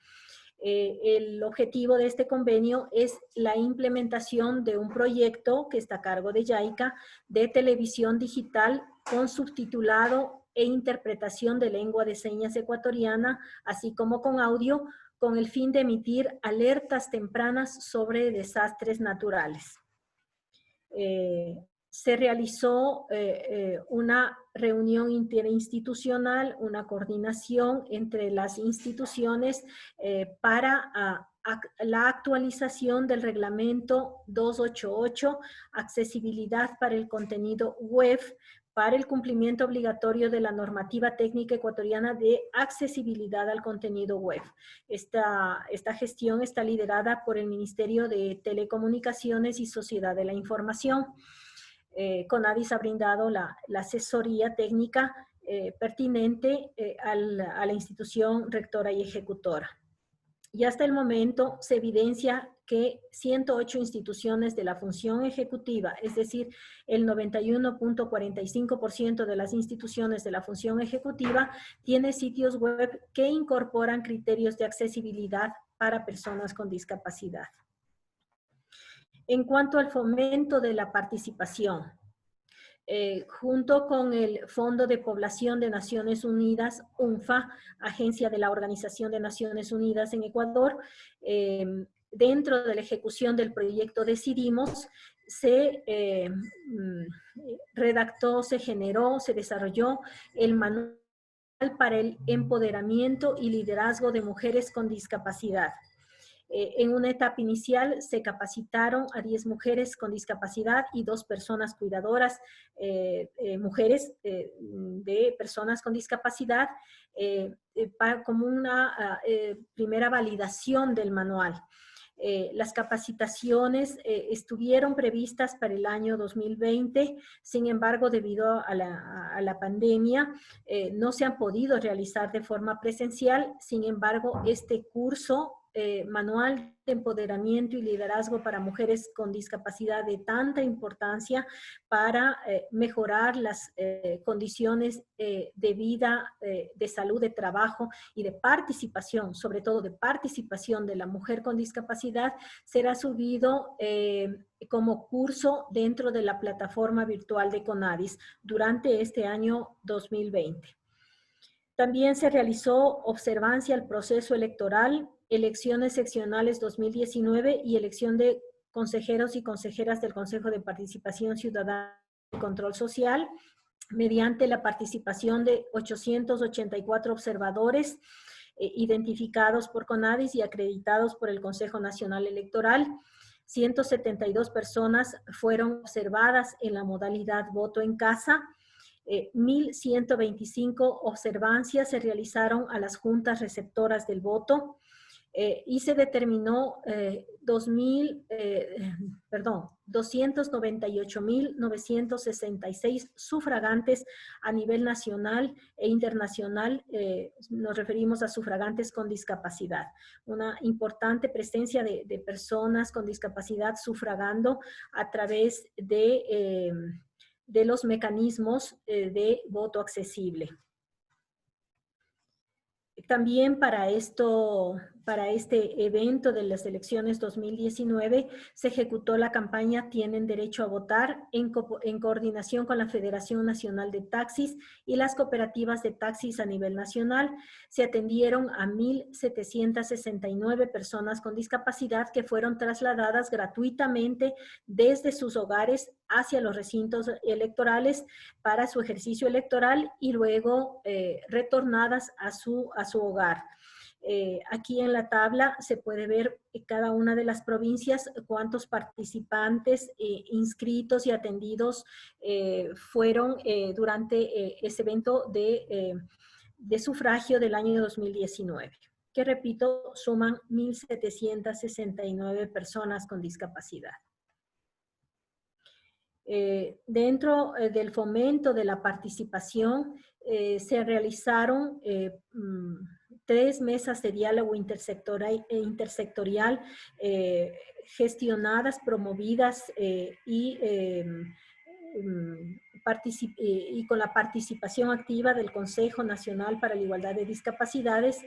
El objetivo de este convenio es la implementación de un proyecto que está a cargo de JICA de televisión digital con subtitulado e interpretación de lengua de señas ecuatoriana, así como con audio, con el fin de emitir alertas tempranas sobre desastres naturales. Se realizó una reunión interinstitucional, una coordinación entre las instituciones para la actualización del reglamento 288, accesibilidad para el contenido web, para el cumplimiento obligatorio de la normativa técnica ecuatoriana de accesibilidad al contenido web. Esta gestión está liderada por el Ministerio de Telecomunicaciones y Sociedad de la Información. CONADIS ha brindado la asesoría técnica pertinente a la institución rectora y ejecutora. Y hasta el momento se evidencia que 108 instituciones de la función ejecutiva, es decir, el 91.45% de las instituciones de la función ejecutiva, tiene sitios web que incorporan criterios de accesibilidad para personas con discapacidad. En cuanto al fomento de la participación, junto con el Fondo de Población de Naciones Unidas, UNFA, Agencia de la Organización de Naciones Unidas en Ecuador, dentro de la ejecución del proyecto Decidimos, se redactó, se generó, se desarrolló el manual para el empoderamiento y liderazgo de mujeres con discapacidad. En una etapa inicial se capacitaron a 10 mujeres con discapacidad y 2 personas cuidadoras, mujeres de personas con discapacidad, como una primera validación del manual. Las capacitaciones estuvieron previstas para el año 2020, sin embargo, debido a la pandemia, no se han podido realizar de forma presencial. Sin embargo, este curso manual de empoderamiento y liderazgo para mujeres con discapacidad de tanta importancia para mejorar las condiciones de vida, de salud, de trabajo y de participación, sobre todo de participación de la mujer con discapacidad, será subido como curso dentro de la plataforma virtual de CONADIS durante este año 2020. También se realizó observancia al proceso electoral, elecciones seccionales 2019 y elección de consejeros y consejeras del Consejo de Participación Ciudadana y Control Social, mediante la participación de 884 observadores identificados por CONADIS y acreditados por el Consejo Nacional Electoral. 172 personas fueron observadas en la modalidad voto en casa. 1.125 observancias se realizaron a las juntas receptoras del voto y se determinó 298.966 sufragantes a nivel nacional e internacional. Nos referimos a sufragantes con discapacidad. Una importante presencia de personas con discapacidad sufragando a través de los mecanismos de voto accesible. También para este evento de las elecciones 2019 se ejecutó la campaña Tienen Derecho a Votar en coordinación con la Federación Nacional de Taxis y las cooperativas de taxis a nivel nacional. Se atendieron a 1.769 personas con discapacidad que fueron trasladadas gratuitamente desde sus hogares hacia los recintos electorales para su ejercicio electoral y luego retornadas a su hogar. Aquí en la tabla se puede ver cada una de las provincias, cuántos participantes inscritos y atendidos fueron durante ese evento de sufragio del año 2019, que repito, suman 1.769 personas con discapacidad. Dentro del fomento de la participación se realizaron 3 mesas de diálogo intersectorial gestionadas, promovidas y con la participación activa del Consejo Nacional para la Igualdad de Discapacidades,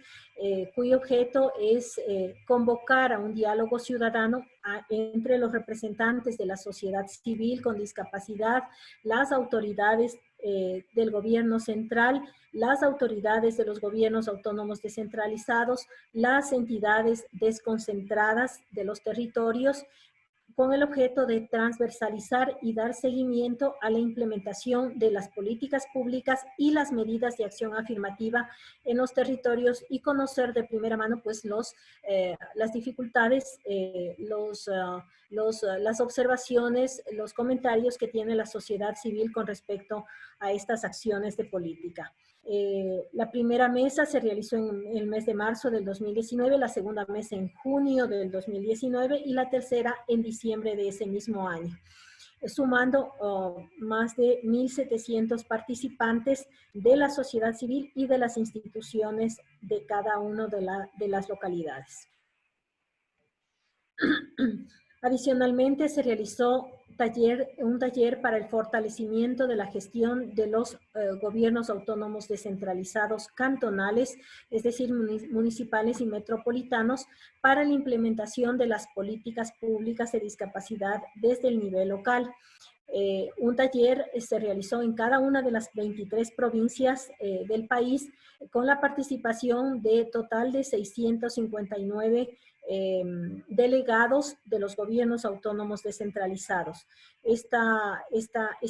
cuyo objeto es convocar a un diálogo ciudadano entre los representantes de la sociedad civil con discapacidad, las autoridades del gobierno central, las autoridades de los gobiernos autónomos descentralizados, las entidades desconcentradas de los territorios, con el objeto de transversalizar y dar seguimiento a la implementación de las políticas públicas y las medidas de acción afirmativa en los territorios y conocer de primera mano pues las dificultades, las observaciones, los comentarios que tiene la sociedad civil con respecto a estas acciones de política. La primera mesa se realizó en el mes de marzo del 2019, la segunda mesa en junio del 2019 y la tercera en diciembre de ese mismo año, sumando más de 1.700 participantes de la sociedad civil y de las instituciones de cada una de las localidades. Adicionalmente, se realizó un taller para el fortalecimiento de la gestión de los gobiernos autónomos descentralizados cantonales, es decir, municipales y metropolitanos, para la implementación de las políticas públicas de discapacidad desde el nivel local. Un taller se realizó en cada una de las 23 provincias del país con la participación de total de 659 delegados de los gobiernos autónomos descentralizados. Esta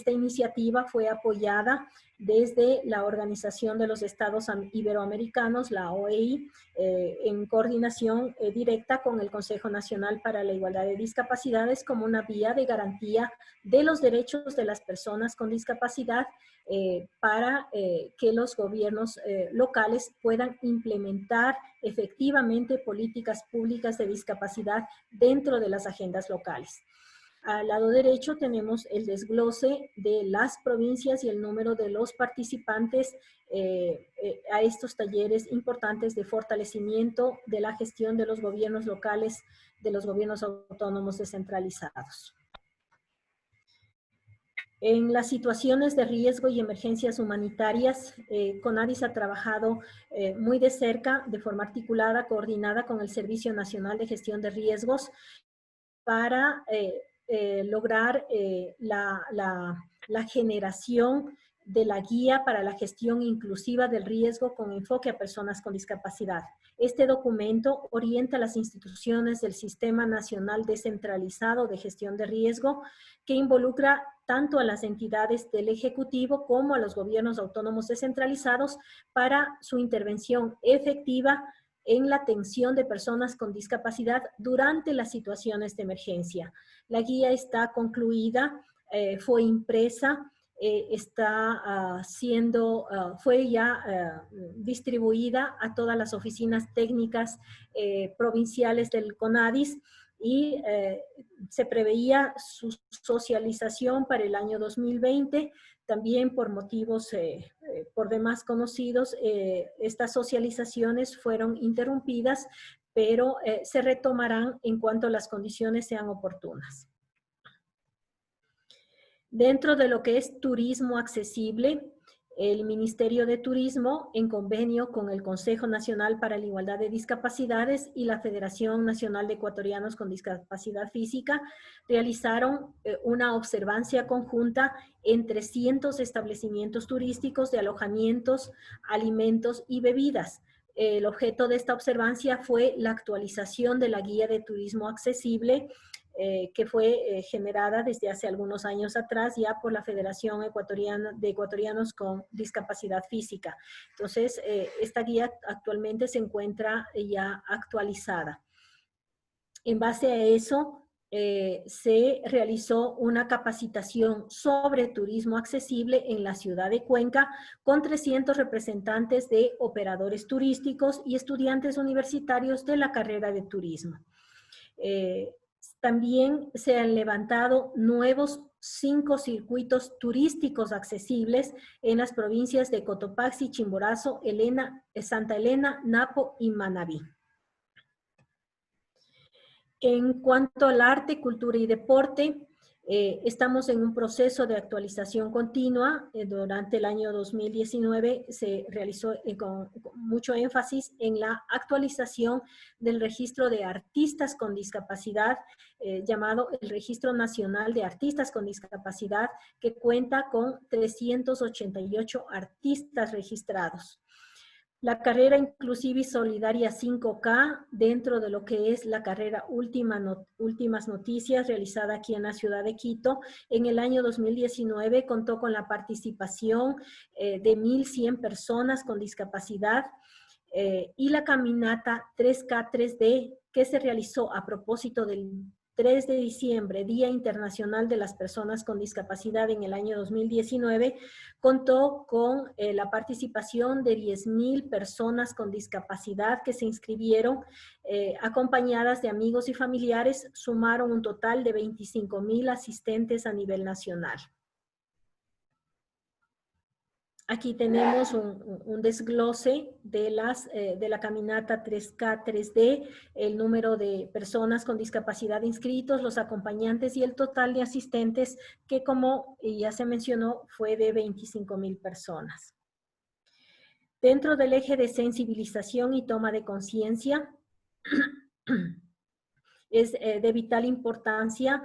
iniciativa fue apoyada desde la Organización de los Estados Iberoamericanos, la OEI, en coordinación directa con el Consejo Nacional para la Igualdad de Discapacidades como una vía de garantía de los derechos de las personas con discapacidad para que los gobiernos locales puedan implementar efectivamente políticas públicas de discapacidad dentro de las agendas locales. Al lado derecho tenemos el desglose de las provincias y el número de los participantes a estos talleres importantes de fortalecimiento de la gestión de los gobiernos locales, de los gobiernos autónomos descentralizados. En las situaciones de riesgo y emergencias humanitarias, CONADIS ha trabajado muy de cerca, de forma articulada, coordinada con el Servicio Nacional de Gestión de Riesgos para lograr la generación de la guía para la gestión inclusiva del riesgo con enfoque a personas con discapacidad. Este documento orienta a las instituciones del Sistema Nacional Descentralizado de Gestión de Riesgo, que involucra tanto a las entidades del Ejecutivo como a los gobiernos autónomos descentralizados para su intervención efectiva en la atención de personas con discapacidad durante las situaciones de emergencia. La guía está concluida, fue impresa, fue ya distribuida a todas las oficinas técnicas provinciales del CONADIS y se preveía su socialización para el año 2020. También por motivos por demás conocidos, estas socializaciones fueron interrumpidas, pero se retomarán en cuanto las condiciones sean oportunas. Dentro de lo que es turismo accesible, el Ministerio de Turismo, en convenio con el Consejo Nacional para la Igualdad de Discapacidades y la Federación Nacional de Ecuatorianos con Discapacidad Física, realizaron una observancia conjunta en 300 establecimientos turísticos de alojamientos, alimentos y bebidas. El objeto de esta observancia fue la actualización de la Guía de Turismo Accesible, que fue generada desde hace algunos años atrás ya por la Federación Ecuatoriana de Ecuatorianos con Discapacidad Física. Entonces, esta guía actualmente se encuentra ya actualizada. En base a eso, se realizó una capacitación sobre turismo accesible en la ciudad de Cuenca con 300 representantes de operadores turísticos y estudiantes universitarios de la carrera de turismo. También se han levantado nuevos 5 circuitos turísticos accesibles en las provincias de Cotopaxi, Chimborazo, Santa Elena, Napo y Manabí. En cuanto al arte, cultura y deporte, Estamos en un proceso de actualización continua. Durante el año 2019 se realizó con mucho énfasis en la actualización del registro de artistas con discapacidad, llamado el Registro Nacional de Artistas con Discapacidad, que cuenta con 388 artistas registrados. La carrera inclusiva y solidaria 5K, dentro de lo que es la carrera Últimas Noticias, realizada aquí en la ciudad de Quito, en el año 2019 contó con la participación de 1.100 personas con discapacidad, y la caminata 3K3D, que se realizó a propósito del 3 de diciembre, Día Internacional de las Personas con Discapacidad en el año 2019, contó con la participación de 10.000 personas con discapacidad que se inscribieron, acompañadas de amigos y familiares. Sumaron un total de 25.000 asistentes a nivel nacional. Aquí tenemos un desglose de la caminata 3K3D, el número de personas con discapacidad inscritos, los acompañantes y el total de asistentes, que, como ya se mencionó, fue de 25.000 personas. Dentro del eje de sensibilización y toma de conciencia, es de vital importancia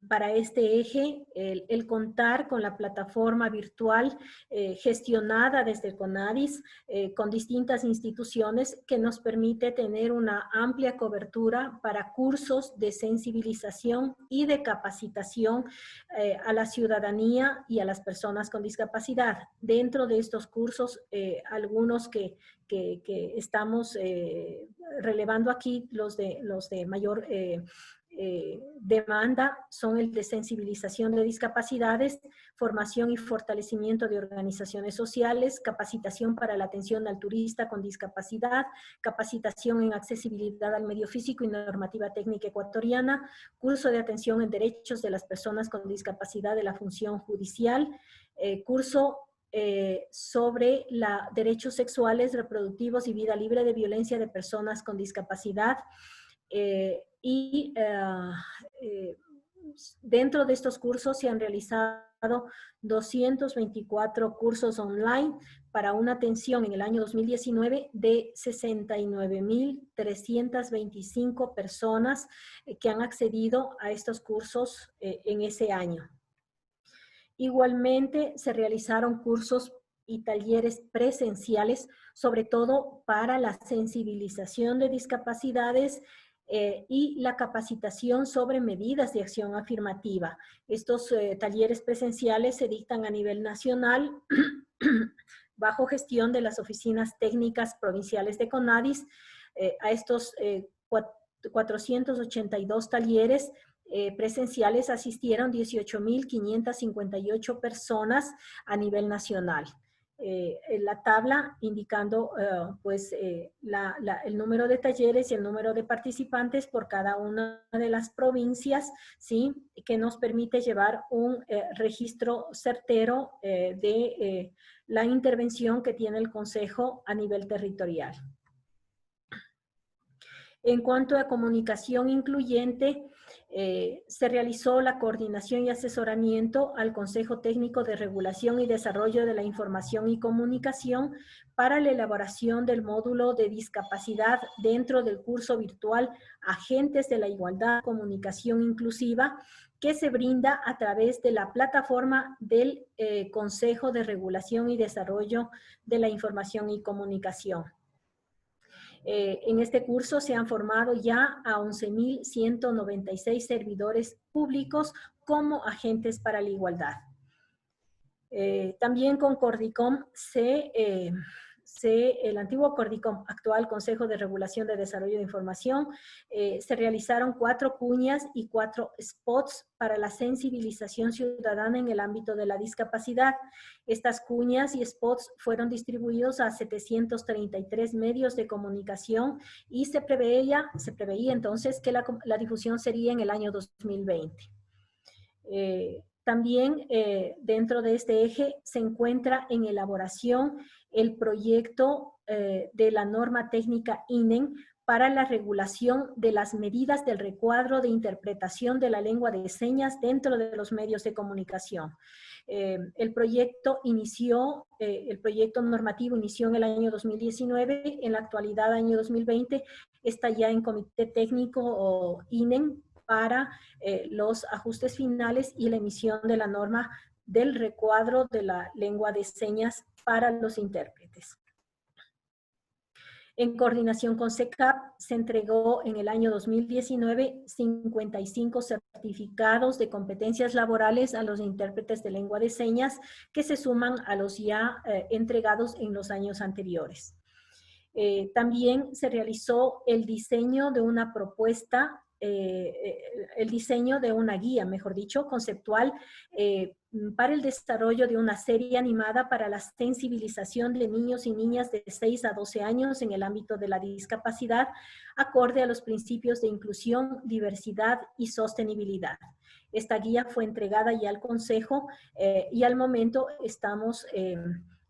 para este eje el contar con la plataforma virtual gestionada desde el CONADIS con distintas instituciones, que nos permite tener una amplia cobertura para cursos de sensibilización y de capacitación a la ciudadanía y a las personas con discapacidad. Dentro de estos cursos, algunos que estamos relevando aquí, los de mayor demanda, son el de sensibilización de discapacidades, formación y fortalecimiento de organizaciones sociales, capacitación para la atención al turista con discapacidad, capacitación en accesibilidad al medio físico y normativa técnica ecuatoriana, curso de atención en derechos de las personas con discapacidad de la función judicial, curso sobre derechos sexuales, reproductivos y vida libre de violencia de personas con discapacidad. Dentro de estos cursos se han realizado 224 cursos online para una atención en el año 2019 de 69.325 personas que han accedido a estos cursos en ese año. Igualmente, se realizaron cursos y talleres presenciales, sobre todo para la sensibilización de discapacidades y la capacitación sobre medidas de acción afirmativa. Estos talleres presenciales se dictan a nivel nacional bajo gestión de las oficinas técnicas provinciales de CONADIS. A estos 482 talleres presenciales asistieron 18.558 personas a nivel nacional. La tabla indicando el número de talleres y el número de participantes por cada una de las provincias, ¿sí?, que nos permite llevar un registro certero de la intervención que tiene el Consejo a nivel territorial. En cuanto a comunicación incluyente, se realizó la coordinación y asesoramiento al Consejo Técnico de Regulación y Desarrollo de la Información y Comunicación para la elaboración del módulo de discapacidad dentro del curso virtual Agentes de la Igualdad, Comunicación Inclusiva, que se brinda a través de la plataforma del Consejo de Regulación y Desarrollo de la Información y Comunicación. En este curso se han formado ya a 11.196 servidores públicos como agentes para la igualdad. También con Cordicom el antiguo Cordicom, actual Consejo de Regulación de Desarrollo de Información, se realizaron 4 cuñas y 4 spots para la sensibilización ciudadana en el ámbito de la discapacidad. Estas cuñas y spots fueron distribuidos a 733 medios de comunicación y se preveía entonces que la difusión sería en el año 2020. También dentro de este eje se encuentra en elaboración el proyecto de la norma técnica INEN para la regulación de las medidas del recuadro de interpretación de la lengua de señas dentro de los medios de comunicación. El proyecto normativo inició en el año 2019, en la actualidad, año 2020, está ya en comité técnico o INEM para los ajustes finales y la emisión de la norma del recuadro de la lengua de señas para los intérpretes. En coordinación con SECAP, se entregó en el año 2019 55 certificados de competencias laborales a los intérpretes de lengua de señas que se suman a los ya entregados en los años anteriores. También se realizó el diseño de una propuesta, el diseño de una guía, mejor dicho, conceptual para el desarrollo de una serie animada para la sensibilización de niños y niñas de 6 a 12 años en el ámbito de la discapacidad, acorde a los principios de inclusión, diversidad y sostenibilidad. Esta guía fue entregada ya al Consejo y al momento estamos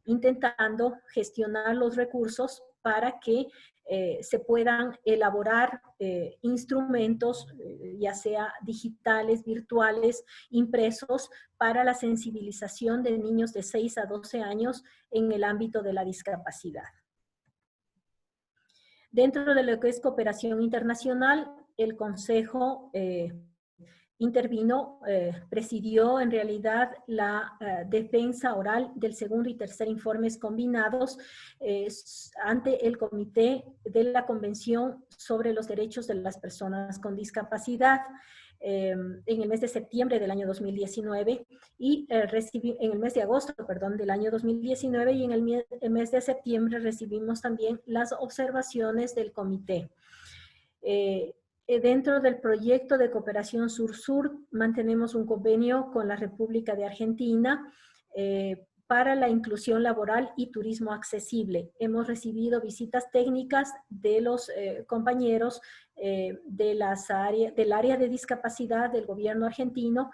intentando gestionar los recursos para que se puedan elaborar instrumentos, ya sea digitales, virtuales, impresos, para la sensibilización de niños de 6 a 12 años en el ámbito de la discapacidad. Dentro de lo que es cooperación internacional, el Consejo intervino, presidió en realidad la defensa oral del segundo y tercer informes combinados ante el Comité de la Convención sobre los Derechos de las Personas con Discapacidad en el mes de septiembre del año 2019 y en el mes de agosto, perdón, del año 2019 y en el mes de septiembre recibimos también las observaciones del comité. Dentro del proyecto de cooperación Sur-Sur mantenemos un convenio con la República de Argentina para la inclusión laboral y turismo accesible. Hemos recibido visitas técnicas de los compañeros del área de discapacidad del gobierno argentino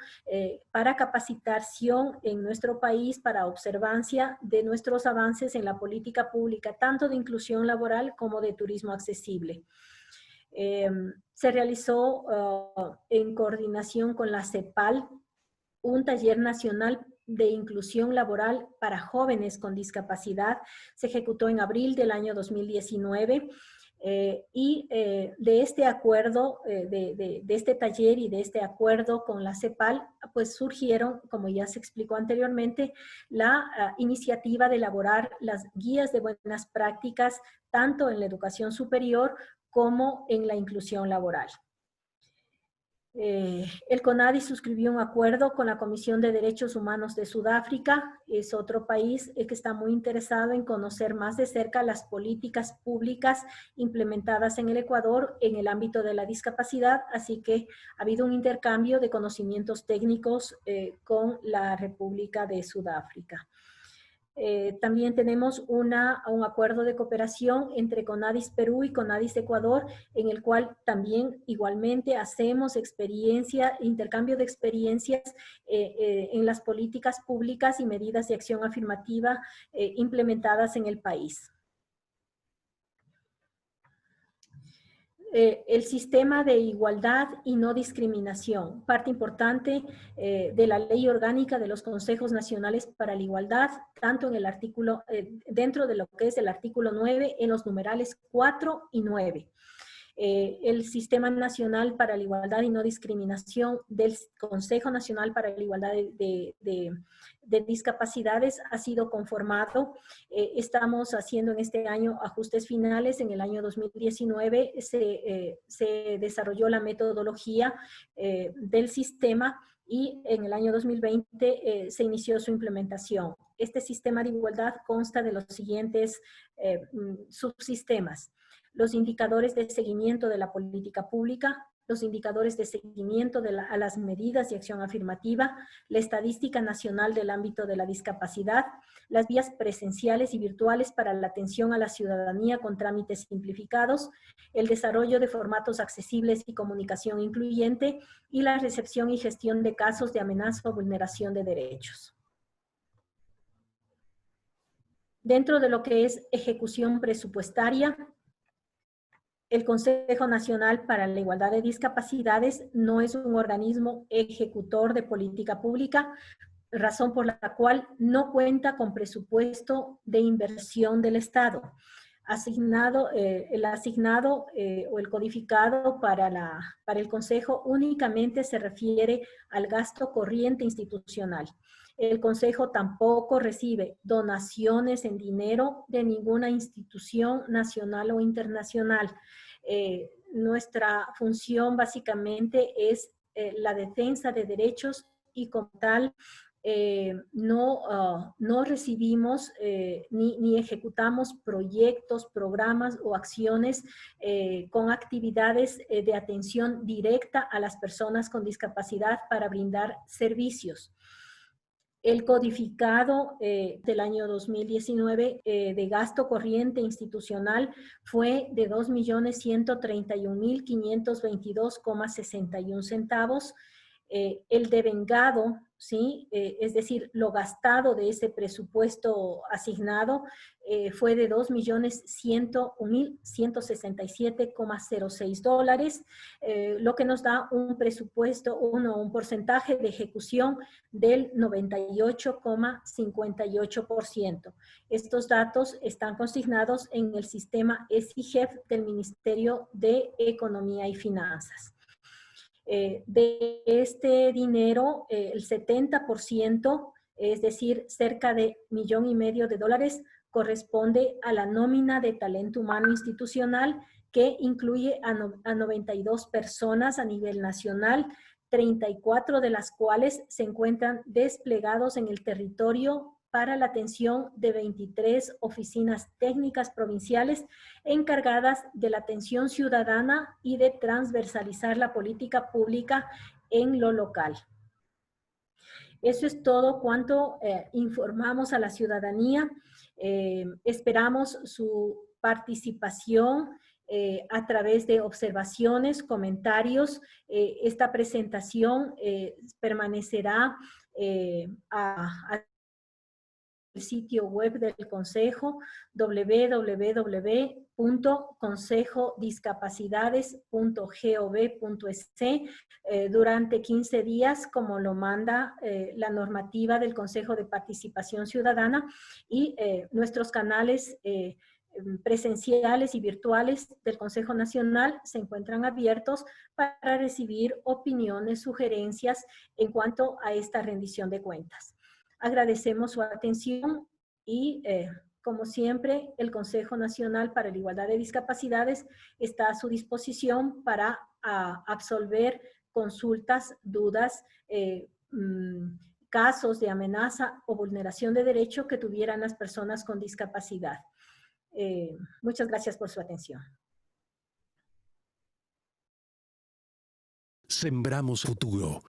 para capacitación en nuestro país, para observancia de nuestros avances en la política pública, tanto de inclusión laboral como de turismo accesible. Se realizó en coordinación con la CEPAL un taller nacional de inclusión laboral para jóvenes con discapacidad. Se ejecutó en abril del año 2019 de este acuerdo, de este taller y de este acuerdo con la CEPAL, pues surgieron, como ya se explicó anteriormente, la iniciativa de elaborar las guías de buenas prácticas tanto en la educación superior como en la inclusión laboral. El CONADI suscribió un acuerdo con la Comisión de Derechos Humanos de Sudáfrica. Es otro país que está muy interesado en conocer más de cerca las políticas públicas implementadas en el Ecuador en el ámbito de la discapacidad, así que ha habido un intercambio de conocimientos técnicos con la República de Sudáfrica. También tenemos un acuerdo de cooperación entre CONADIS Perú y CONADIS Ecuador, en el cual también igualmente hacemos intercambio de experiencias en las políticas públicas y medidas de acción afirmativa implementadas en el país. El sistema de igualdad y no discriminación, parte importante de la Ley Orgánica de los Consejos Nacionales para la Igualdad, tanto en el artículo, dentro de lo que es el artículo 9, en los numerales 4 y 9. El Sistema Nacional para la Igualdad y No Discriminación del Consejo Nacional para la Igualdad de Discapacidades ha sido conformado. Estamos haciendo en este año ajustes finales. En el año 2019 se desarrolló la metodología del sistema y en el año 2020 se inició su implementación. Este sistema de igualdad consta de los siguientes subsistemas: los indicadores de seguimiento de la política pública, los indicadores de seguimiento a las medidas de acción afirmativa, la estadística nacional del ámbito de la discapacidad, las vías presenciales y virtuales para la atención a la ciudadanía con trámites simplificados, el desarrollo de formatos accesibles y comunicación incluyente, y la recepción y gestión de casos de amenaza o vulneración de derechos. Dentro de lo que es ejecución presupuestaria, El Consejo Nacional para la Igualdad de Discapacidades no es un organismo ejecutor de política pública, razón por la cual no cuenta con presupuesto de inversión del Estado. El asignado o el codificado para el Consejo únicamente se refiere al gasto corriente institucional. El Consejo tampoco recibe donaciones en dinero de ninguna institución nacional o internacional. Nuestra función básicamente es la defensa de derechos y como tal no recibimos ni ejecutamos proyectos, programas o acciones con actividades de atención directa a las personas con discapacidad para brindar servicios. El codificado del año 2019 de gasto corriente institucional fue de 2.131.522,61 centavos. El devengado, ¿sí? Es decir, lo gastado de ese presupuesto asignado fue de 2.101.167,06 dólares, lo que nos da un presupuesto, un porcentaje de ejecución del 98,58%. Estos datos están consignados en el sistema SIGEF del Ministerio de Economía y Finanzas. De este dinero, el 70%, es decir, cerca de $1,500,000, corresponde a la nómina de talento humano institucional, que incluye a 92 personas a nivel nacional, 34 de las cuales se encuentran desplegados en el territorio para la atención de 23 oficinas técnicas provinciales encargadas de la atención ciudadana y de transversalizar la política pública en lo local. Eso es todo cuanto informamos a la ciudadanía. Esperamos su participación a través de observaciones, comentarios. Esta presentación permanecerá a el sitio web del Consejo, www.consejodiscapacidades.gov.es, durante 15 días, como lo manda la normativa del Consejo de Participación Ciudadana, y nuestros canales presenciales y virtuales del Consejo Nacional se encuentran abiertos para recibir opiniones, sugerencias en cuanto a esta rendición de cuentas. Agradecemos su atención y, como siempre, el Consejo Nacional para la Igualdad de Discapacidades está a su disposición para absolver consultas, dudas, casos de amenaza o vulneración de derecho que tuvieran las personas con discapacidad. Muchas gracias por su atención.
Sembramos futuro.